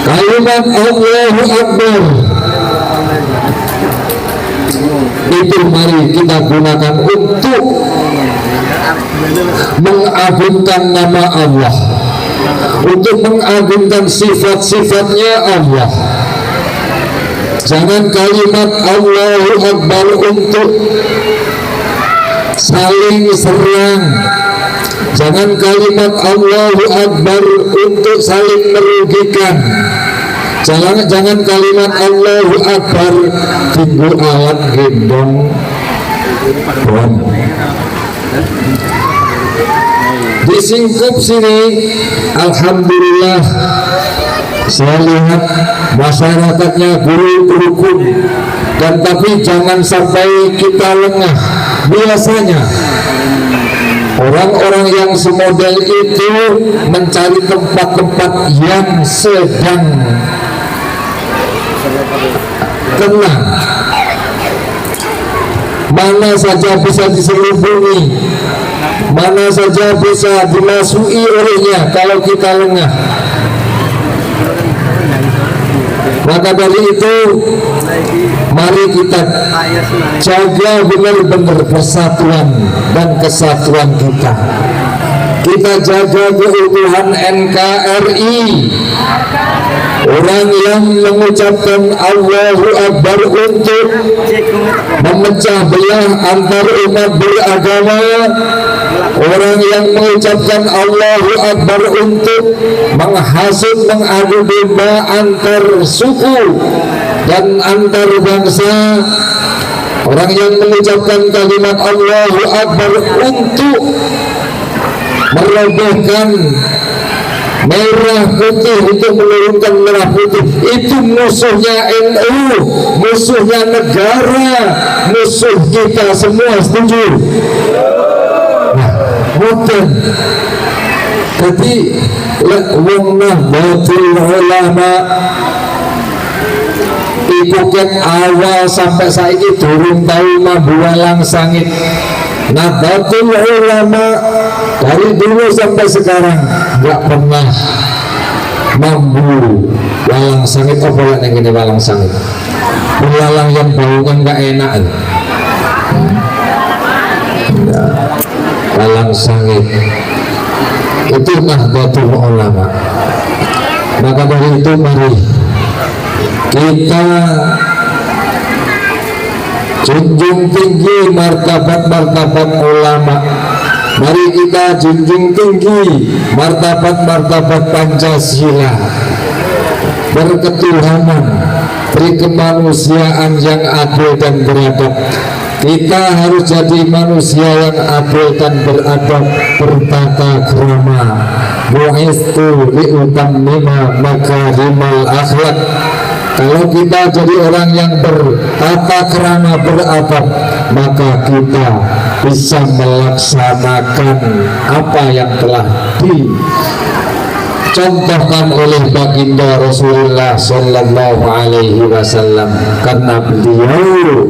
Kalimat Allahu Akbar itu mari kita gunakan untuk mengagungkan nama Allah, untuk mengagungkan sifat-sifatnya Allah. Jangan kalimat Allahu Akbar untuk saling serang. Jangan kalimat Allahu Akbar untuk saling merugikan. Jangan kalimat Allahu Akbar tinggu alat gendong bom. Di Singkup sini, alhamdulillah, saya lihat masyarakatnya rukun, dan tapi jangan sampai kita lengah. Biasanya orang-orang yang semodel itu mencari tempat-tempat yang sedang tenang, mana saja bisa diselubungi, mana saja bisa dimasuki olehnya kalau kita lengah. Maka dari itu, mari kita jaga benar-benar persatuan dan kesatuan kita. Kita jaga keutuhan NKRI. Orang yang mengucapkan Allahu Akbar untuk memecah belah antar umat beragama, orang yang mengucapkan Allahu Akbar untuk menghasut, mengadu domba antar suku dan antar bangsa, orang yang mengucapkan kalimat Allahu Akbar untuk merobohkan, merah putih untuk menurunkan merah putih. Itu musuhnya NU, musuhnya negara, musuh kita semua. Setuju? Nah, bukan. Jadi wong Nahdlatul Ulama iku ket awal sampai saiki durung tahu mambu walang sangit. Nahdlatul Ulama dari dulu sampai sekarang nggak pernah mambu walang sangit. Apa lah yang ini walang sangit? Walang yang bau kan nggak enak. Nah, walang sangit itu Nahdlatul Ulama. Maka dari itu mari kita junjung tinggi martabat-martabat ulama. Mari kita junjung tinggi martabat-martabat Pancasila, berketuhanan, berkemanusiaan yang adil dan beradab. Kita harus jadi manusia yang adil dan beradab, bertata krama. Bu'istu liutammima makarimal akhlak. Kalau kita jadi orang yang bertata krama, beradab, maka kita bisa melaksanakan apa yang telah dicontohkan oleh baginda Rasulullah Sallallahu Alaihi Wasallam, karena beliau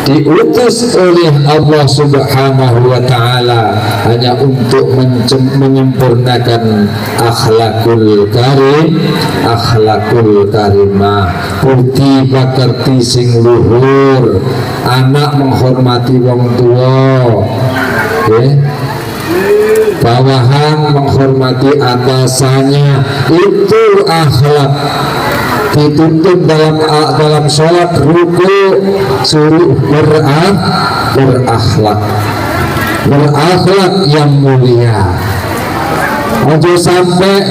diutus oleh Allah Subhanahu wa Ta'ala hanya untuk menyempurnakan akhlakul karim, akhlakul karimah, budi pekerti sing luhur, anak menghormati wong tua, bawahan menghormati atasannya, itu akhlak. Dituntut dalam sholat ruku suruh berakhlak yang mulia.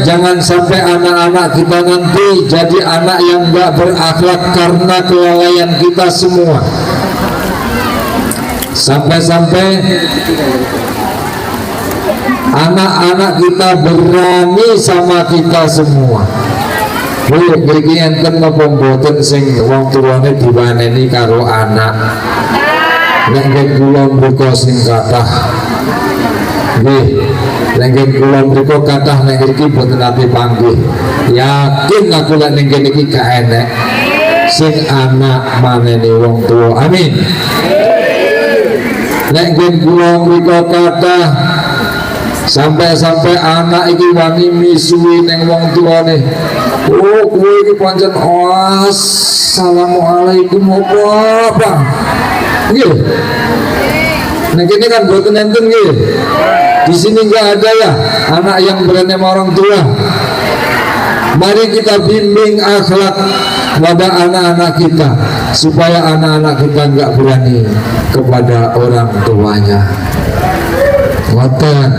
Jangan sampai anak-anak kita nanti jadi anak yang gak berakhlak karena kelalaian kita semua. Sampai-sampai anak-anak kita berani sama kita semua. Iki enten napa mboten sing wong tuane diwaneni karo anak. Nek nggih kula mriku sing kathah. Nggih, nek nggih kula mriku kathah nek iki mboten ati panggih. Yakin aku lek ning kene iki gak enek sing anak maneni wong tua. Amin. Nek nggih kula mriku kathah sampai anak iki wani misuhi ning wong tuane. Oh, kowe iki pancen assalamualaikum apa? Nggih. Nek ini kan boten enten nggih. Di sini enggak ada ya anak yang berani sama orang tua. Mari kita bimbing akhlak pada anak-anak kita supaya anak-anak kita enggak berani kepada orang tuanya. Ngoten.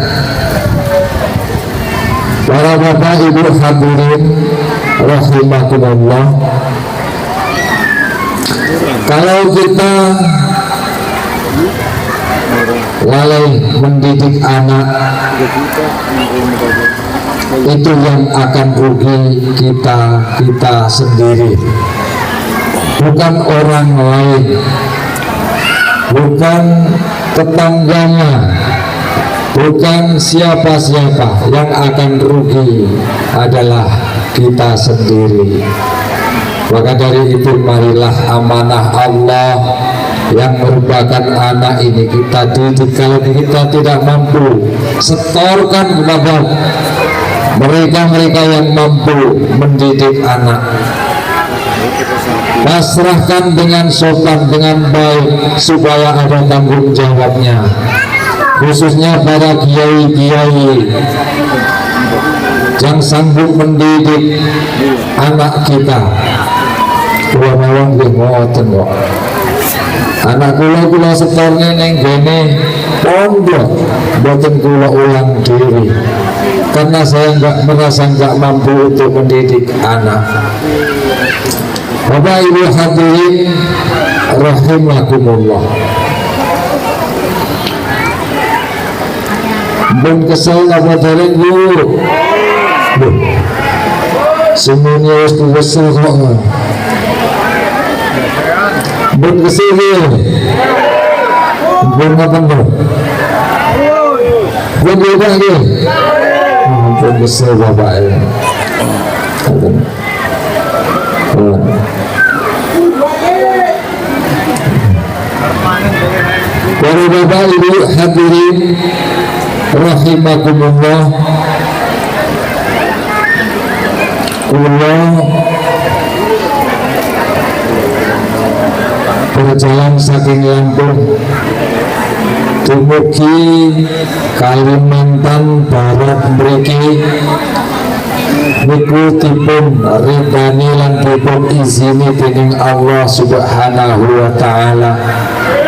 Para bapak ibu hadirin rahimakumullah, kalau kita lalai mendidik anak, itu yang akan rugi kita sendiri, bukan orang lain, bukan tetangganya, bukan siapa-siapa. Yang akan rugi adalah kita sendiri. Maka dari itu marilah amanah Allah yang merupakan anak ini kita didik. Kalau kita tidak mampu, setorkan kepada mereka-mereka yang mampu mendidik anak. Pasrahkan dengan sopan, dengan baik, supaya ada tanggung jawabnya. Khususnya para kiai-kiai yang sanggup mendidik anak kita. Kula mawon nggih ngoten kok. Anak kula setorne ning gene pondok, mboten kula ulang diri. Karena saya merasa enggak mampu untuk mendidik anak. Bapak Ibu hadirin rahimakumullah. Bun kesel apa dereng Bu? Semuanya harus besar kok. Ben kesini. Ben apa tu? Ben juga ni. Ben besar bapak ya. Para bapak ibu hadirin rahimakumullah, kula berjalan saking Lampung dumugi Kalimantan Barat mriki niku dipun ridani lan dipun izini dening Allah Subhanahu wa taala.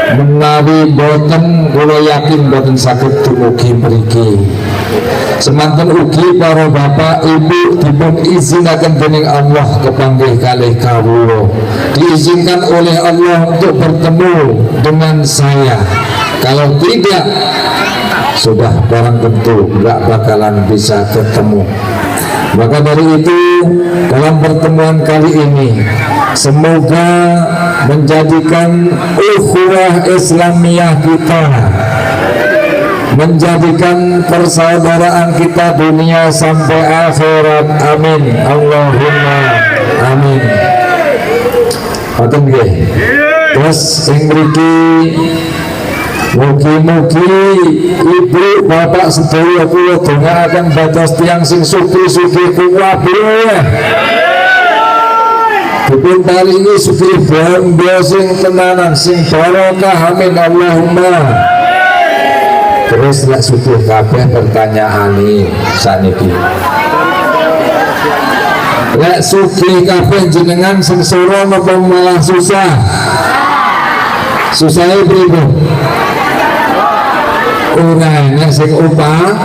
Menawi boten kula yakin boten saged dumugi mriki. Semanten ugi para bapak ibu dipun izinaken dening Allah kepanggih kalih kawula. Diizinkan oleh Allah untuk bertemu dengan saya. Kalau tidak, sudah barang tentu nggak bakalan bisa ketemu. Maka dari itu dalam pertemuan kali ini semoga menjadikan ukhuwah Islamiyah kita, menjadikan persaudaraan kita dunia sampai akhirat. Amin. Allahumma amin. Ngoten nggih. Terus sing mriki mugi-mugi ibu bapak sedaya kula dongaaken batas tiyang sing sugih-sugih kabeh. Dipun paringi sugih bondo sing tenanan sing barokah. Amin Allahumma. Terus lek sugih kabeh pertanyaane saniki. Lek sugih kabeh jenengan sengsara napa malah susah? Susahe pripun? Orang yang sing upahan.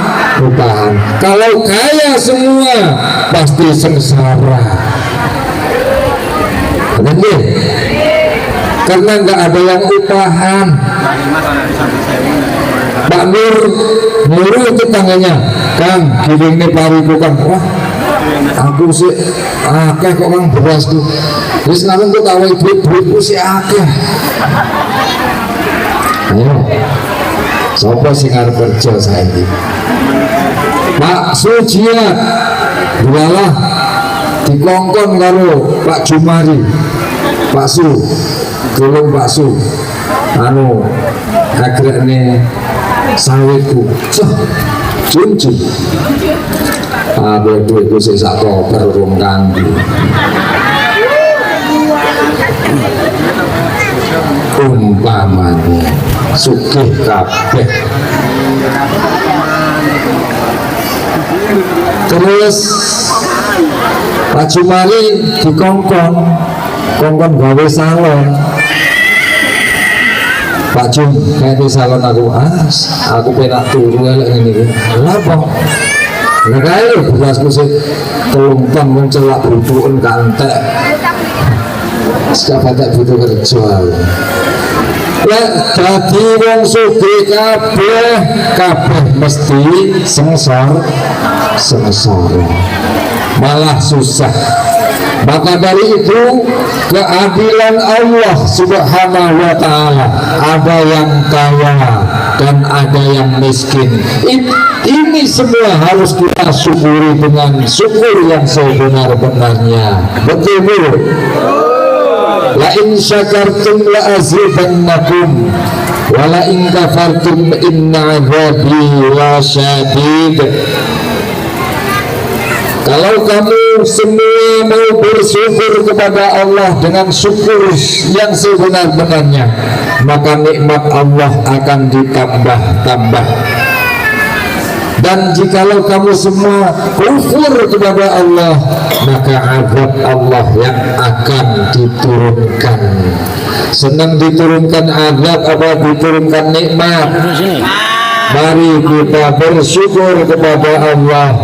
Kalau kaya semua pasti sengsara. Benar? Karena nggak ada yang upahan. Pak Nur nyuruh itu tangannya, Kang, kirim nih pariku Kang. Wah, aku sih akeh kok Kang berasku. Terus nanti aku tahu ibu-ibu sih akeh. Ayo. Sopo sing arep kerja saiki? Pak Sujiat walah dikongkon karo Pak Jumari. Pak Su, tolong Pak Su anu agrekne sawitku. Junjun. Duitku sing sak koper rong kanggo. Umpamane sugih kabeh. Terus Pak Jumari dikongkon gawe salon. Pak Jum, kayak di salon aku penak turu elek ngene iki. Lha apa? Lah kae berasku sing 3 ton wong celak butuken kantek. Siapa tak butuh kerja. Lek dadi wong sugih kabeh mesti sengsara, malah susah. Maka dari itu keadilan Allah Subhanahu wa taala, ada yang kaya dan ada yang miskin. Ini semua harus kita syukuri dengan syukur yang sebenar-benarnya. Betul Bu? La in syakartum la azidannakum wa la in kafartum inna 'adzabi lasyadid. Kalau kamu semua mau bersyukur kepada Allah dengan syukur yang sebenar-benarnya, maka nikmat Allah akan ditambah-tambah. Dan jikalau kamu semua kufur kepada Allah, maka azab Allah yang akan diturunkan. Senang diturunkan azab apa diturunkan nikmat? Mari kita bersyukur kepada Allah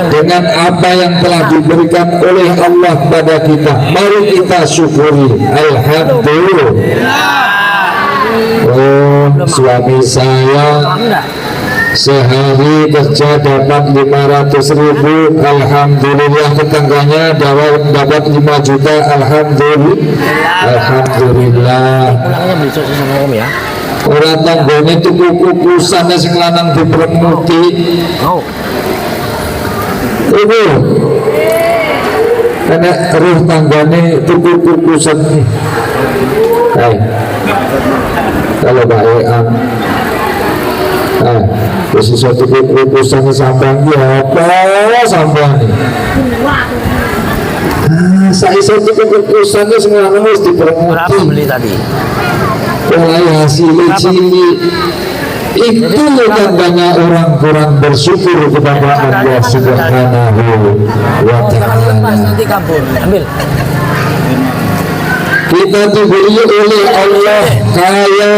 dengan apa yang telah diberikan oleh Allah kepada kita. Mari kita syukuri. Alhamdulillah. Oh, suami saya Sehari kerja dapat 500.000, alhamdulillah. Tetangganya dapat 5 juta, alhamdulillah. Pulangnya beli sosis sama om ya. Orang tanggane tuku kukusan sing lanang dipremuti. Oh, Ibu, karena roh tanggane tuku kukusan. Hai, kalau baik terus suatu kukusan sambang ya apa sambang nih? Saya satu kukusannya semua harus berapa dipermuti. beli tadi? Mulai hasil cilik itu tandanya orang kurang bersyukur kepada Allah Subhanahu wa Ta'ala. Nanti kabur, ambil. Kita diberi oleh Allah kaya,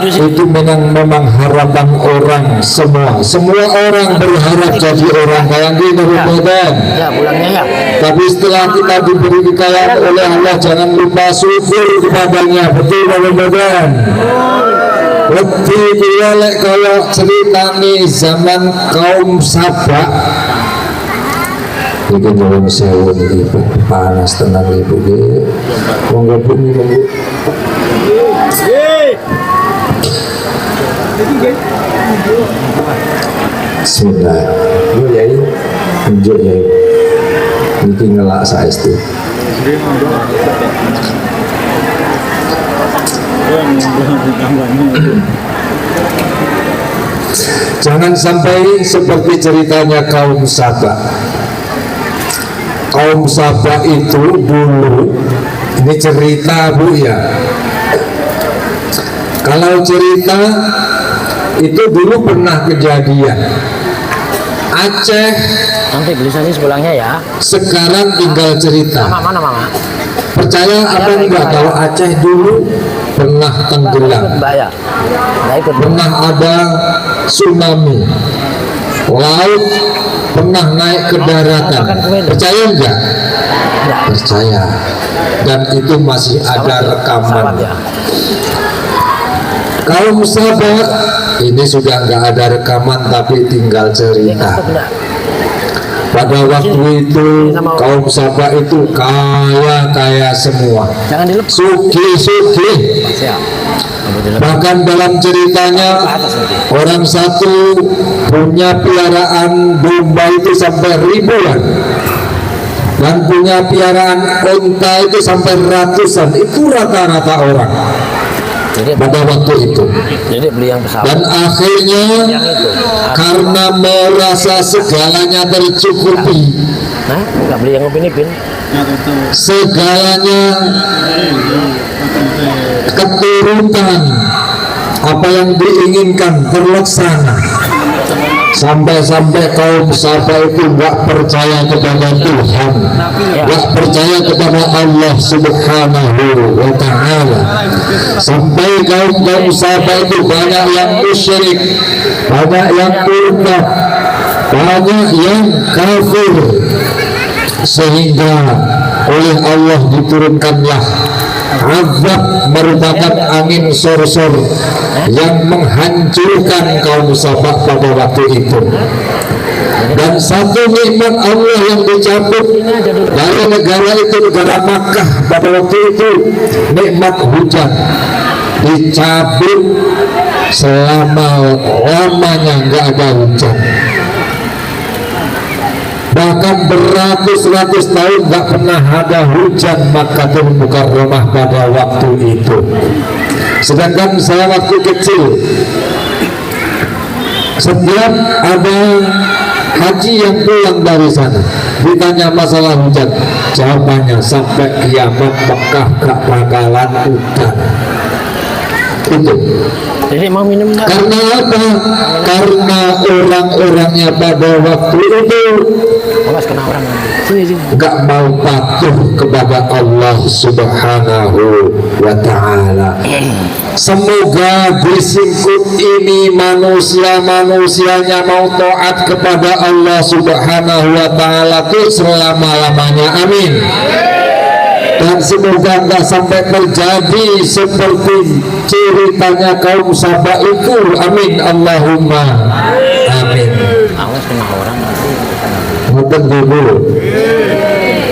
itu memang harapan orang semua. Semua orang berharap jadi orang kaya di Ramadan. Ya, pulangnya ya. Tapi setelah kita diberi kekayaan oleh Allah, jangan lupa syukur kepadanya. Betul Ramadan. Lebih boleh kalau ceritani zaman kaum Sabak. Ini nyuwun sewu ibu, panas tenang ibu. Monggo Bu minum Bu. Bismillah. Yo yai, tunjuk yai. Ini ngelak saestu. Jangan sampai seperti ceritanya kaum Sabak. Kaum Sabak itu dulu, ini cerita Bu ya. Kalau cerita itu dulu pernah kejadian. Aceh Nanti beli sosis pulangnya ya. sekarang tinggal cerita. Mana mama? Percaya apa enggak kalau Aceh dulu pernah tenggelam, Mbak ya. Nggak ikut. pernah ada tsunami, laut pernah naik ke daratan. Percaya enggak? Nggak. Percaya. Dan itu masih ada rekaman. Sawat ya. Kaum Sabak ini sudah enggak ada rekaman tapi tinggal cerita. Enggak. Pada waktu itu kaum Sabak itu kaya semua, Jangan dilepas. sugih. Siap. Bahkan dalam ceritanya orang satu punya piaraan domba itu sampai ribuan dan punya piaraan unta itu sampai ratusan. Itu rata-rata orang Jadi pada waktu itu. beli yang pesawat. Dan akhirnya Yang itu. karena merasa segalanya tercukupi, Nah, nggak beli yang upin-ipin. segalanya keturutan apa yang diinginkan terlaksana, sampai kaum Sabak itu nggak percaya kepada Tuhan, nggak percaya kepada Allah Subhanahu wa Ta'ala, sampai kaum Sabak itu banyak yang musyrik, banyak yang murtad, banyak yang kafir, sehingga oleh Allah diturunkanlah azab merupakan angin sor-sor yang menghancurkan kaum Sabak pada waktu itu. Dan satu nikmat Allah yang dicabut dari negara itu, negara Makkah pada waktu itu, nikmat hujan dicabut, selama-lamanya nggak ada hujan. Bahkan beratus-ratus tahun nggak pernah ada hujan Makkahul Mukarramah pada waktu itu. Sedangkan saya waktu kecil, setiap ada haji yang pulang dari sana ditanya masalah hujan, jawabannya sampai kiamat Makkah gak bakalan hujan. Itu Jadi mau minum nggak? karena apa? Karena orang-orangnya pada waktu itu Awas kena orang. Sini. nggak mau patuh kepada Allah Subhanahu wa Ta'ala. Semoga disingkut ini manusianya mau taat kepada Allah Subhanahu wa Ta'ala itu selama-lamanya. Amin. Dan semoga nggak sampai terjadi seperti ceritanya kaum Sabak itu. Amin Allahumma. Awas kena orang nanti. Ngoten dulu.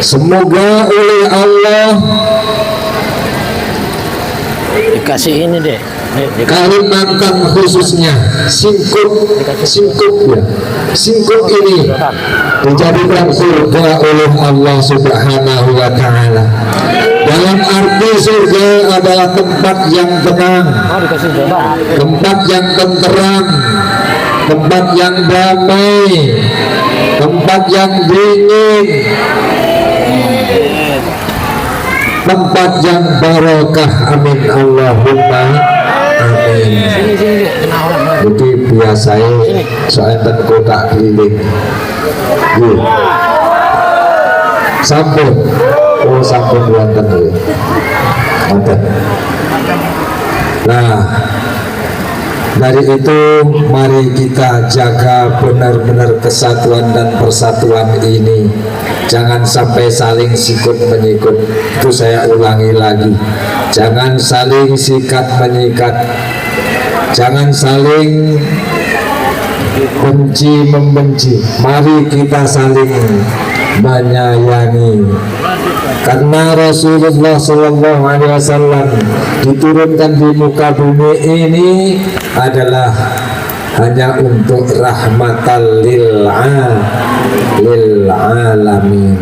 Semoga oleh Allah Dikasih ini deh. Kalimantan khususnya singkup ya, singkup ini dijadikan surga oleh Allah Subhanahu wa Ta'ala. Dalam arti surga adalah tempat yang tenang, Oh, dikasih jalan. tempat yang tenteram, tempat yang damai, tempat yang dingin, tempat yang barokah. Amin Allahumma amin. Sini kena orang. Jadi biasanya soal kotak keliling. Yuk. Sampun. Oh sampun wonten nggih. Wonten. Nah, dari itu mari kita jaga benar-benar kesatuan dan persatuan ini. Jangan sampai saling sikut menyikut. Itu saya ulangi lagi. Jangan saling sikat menyikat. Jangan saling benci membenci. Mari kita saling menyayangi. Karena Rasulullah Shallallahu Alaihi Wasallam diturunkan di muka bumi ini adalah hanya untuk rahmatan lil alamin.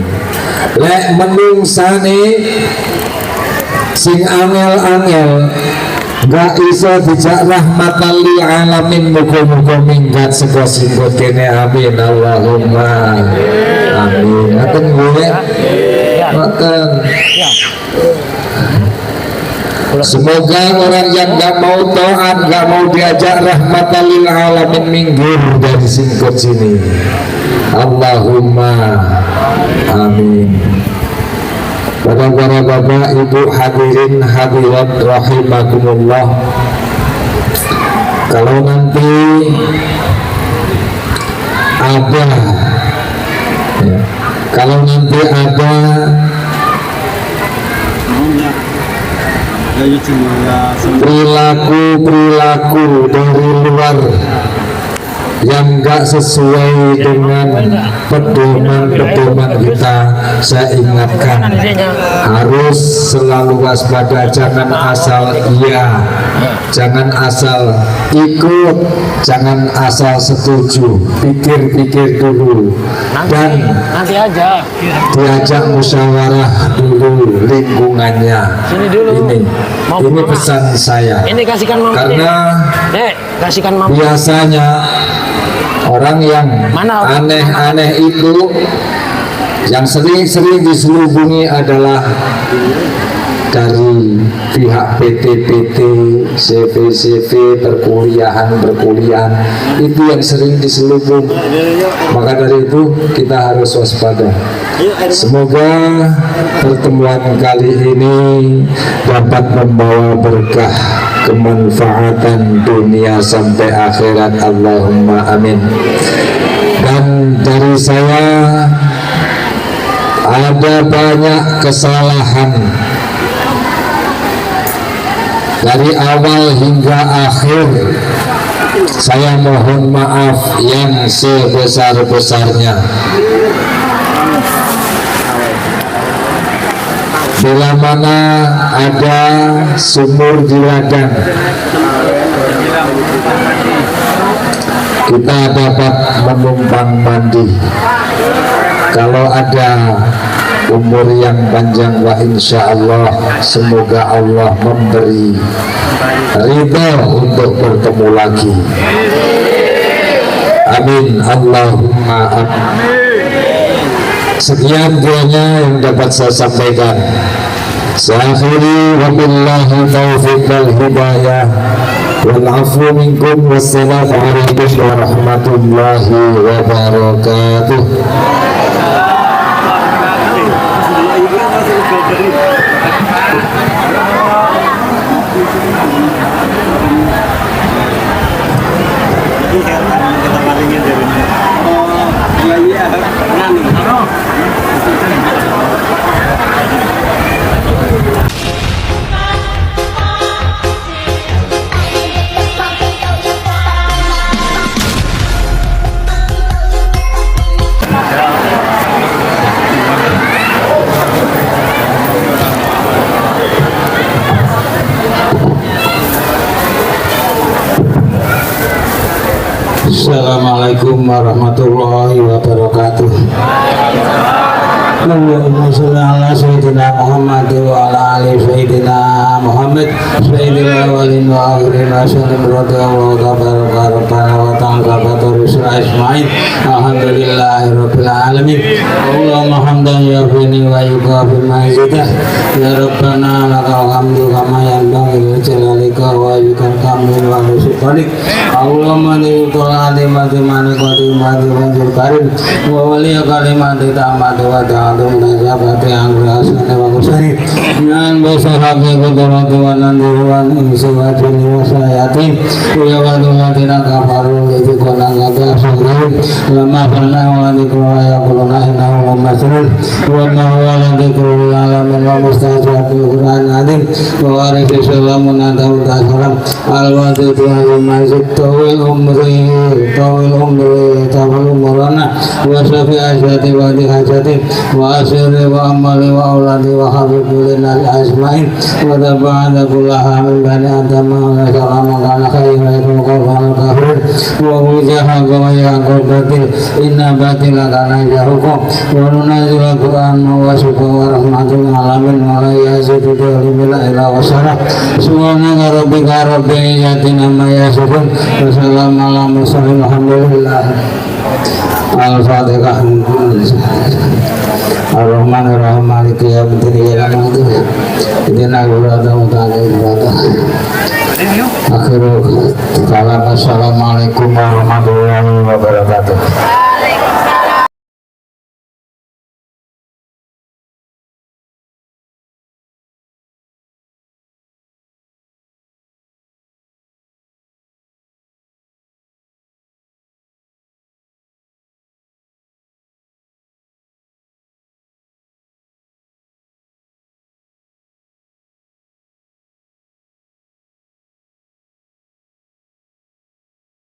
Lek menungsane sing angel-angel gak iso dijak rahmatan lil alamin, muga-muga minggat sego singkut kene amin Allahumma amin. Ngaten gue ngaten. Semoga orang yang gak mau taat, gak mau diajak rahmatan lil alamin minggir dari singkut sini. Allahumma amin. Para bapak, ibu, hadirin hadirat rahimakumullah. Kalau nanti ada ya, kalau nanti ada perilaku dari luar yang gak sesuai dengan pedoman kita, saya ingatkan harus selalu waspada. Jangan asal iya, jangan asal ikut, jangan asal setuju. Pikir-pikir dulu dan Nanti aja. diajak musyawarah dulu lingkungannya. Sini dulu. Ini pesan saya. Ini kasihkan mama. Karena Dek, kasihkan mama. biasanya orang yang Mana? aneh-aneh itu yang sering-sering diselubungi adalah dari pihak PT-PT, CV-CV, perkuliahan itu yang sering diselubung. Maka dari itu kita harus waspada. Semoga pertemuan kali ini dapat membawa berkah, kemanfaatan dunia sampai akhirat. Allahumma amin. Dan dari saya ada banyak kesalahan dari awal hingga akhir. Saya mohon maaf yang sebesar-besarnya. Bila mana ada sumur di ladang, kita dapat menumpang mandi. Kalau ada umur yang panjang, wa insya Allah semoga Allah memberi ridha untuk bertemu lagi. Amin Allahumma amin. Sekian kiranya yang dapat saya sampaikan. Sa'akhiri wa billahi taufiq wal hidayah wal afu minkum. Wassalamualaikum warahmatullahi wabarakatuh. Assalamualaikum warahmatullahi wabarakatuh. Allahumma sholli ala sayyidina Muhammad wa ala ali sayyidina Muhammad sayyidil awwalin wa akhirin wa sallim radhiyallahu tabaraka rabbana wa ta'ala batarusul asma'in alhamdulillahi rabbil alamin. Allahumma hamdan yafini wa yukafi ma'idah ya rabbana lakal hamdu kama yanbaghi li jalalika wa yukal kamil wa nusuqalik. Allahumma liutul alimati manikati mati manjur karim wa wali kalimati ta'amati wa ta'adum dan sabati anggrasana wa kusani nan basahake kudarati wa nandiruan isi wa jini wa sayati ya wa dumatina kafaru liti konang kata sahrim lama fana wa dikruwa ya kuluna hina wa masrul wa mahuwa dikruwa alamin wa mustajab Quran adim wa warisi salamun anta utasalam al-wadi tuhan mazid tawil umri tawil umrana wa syafi asyati wa dihajati wa asyri wa amali wa auladi wa habibi linal asma'in wa taba'ada kullaha min bani adama wa salama kana khairaikum qawfan kafirin wa hujaha gawaya batil inna batila kana jahukum wa nunazil al-Quran wa syukur wa rahmatul alamin wa la yazidu bila ila wasara subhanaka rabbika rabbil izzati amma yasifun wa salamun ala mursalin alhamdulillah. Al-Fatihah. Ar-Rahmanir-Rahim Maliki yaumiddin iyyaka na'budu wa iyyaka nasta'in. Akhirul kalam. Assalamualaikum warahmatullahi wabarakatuh.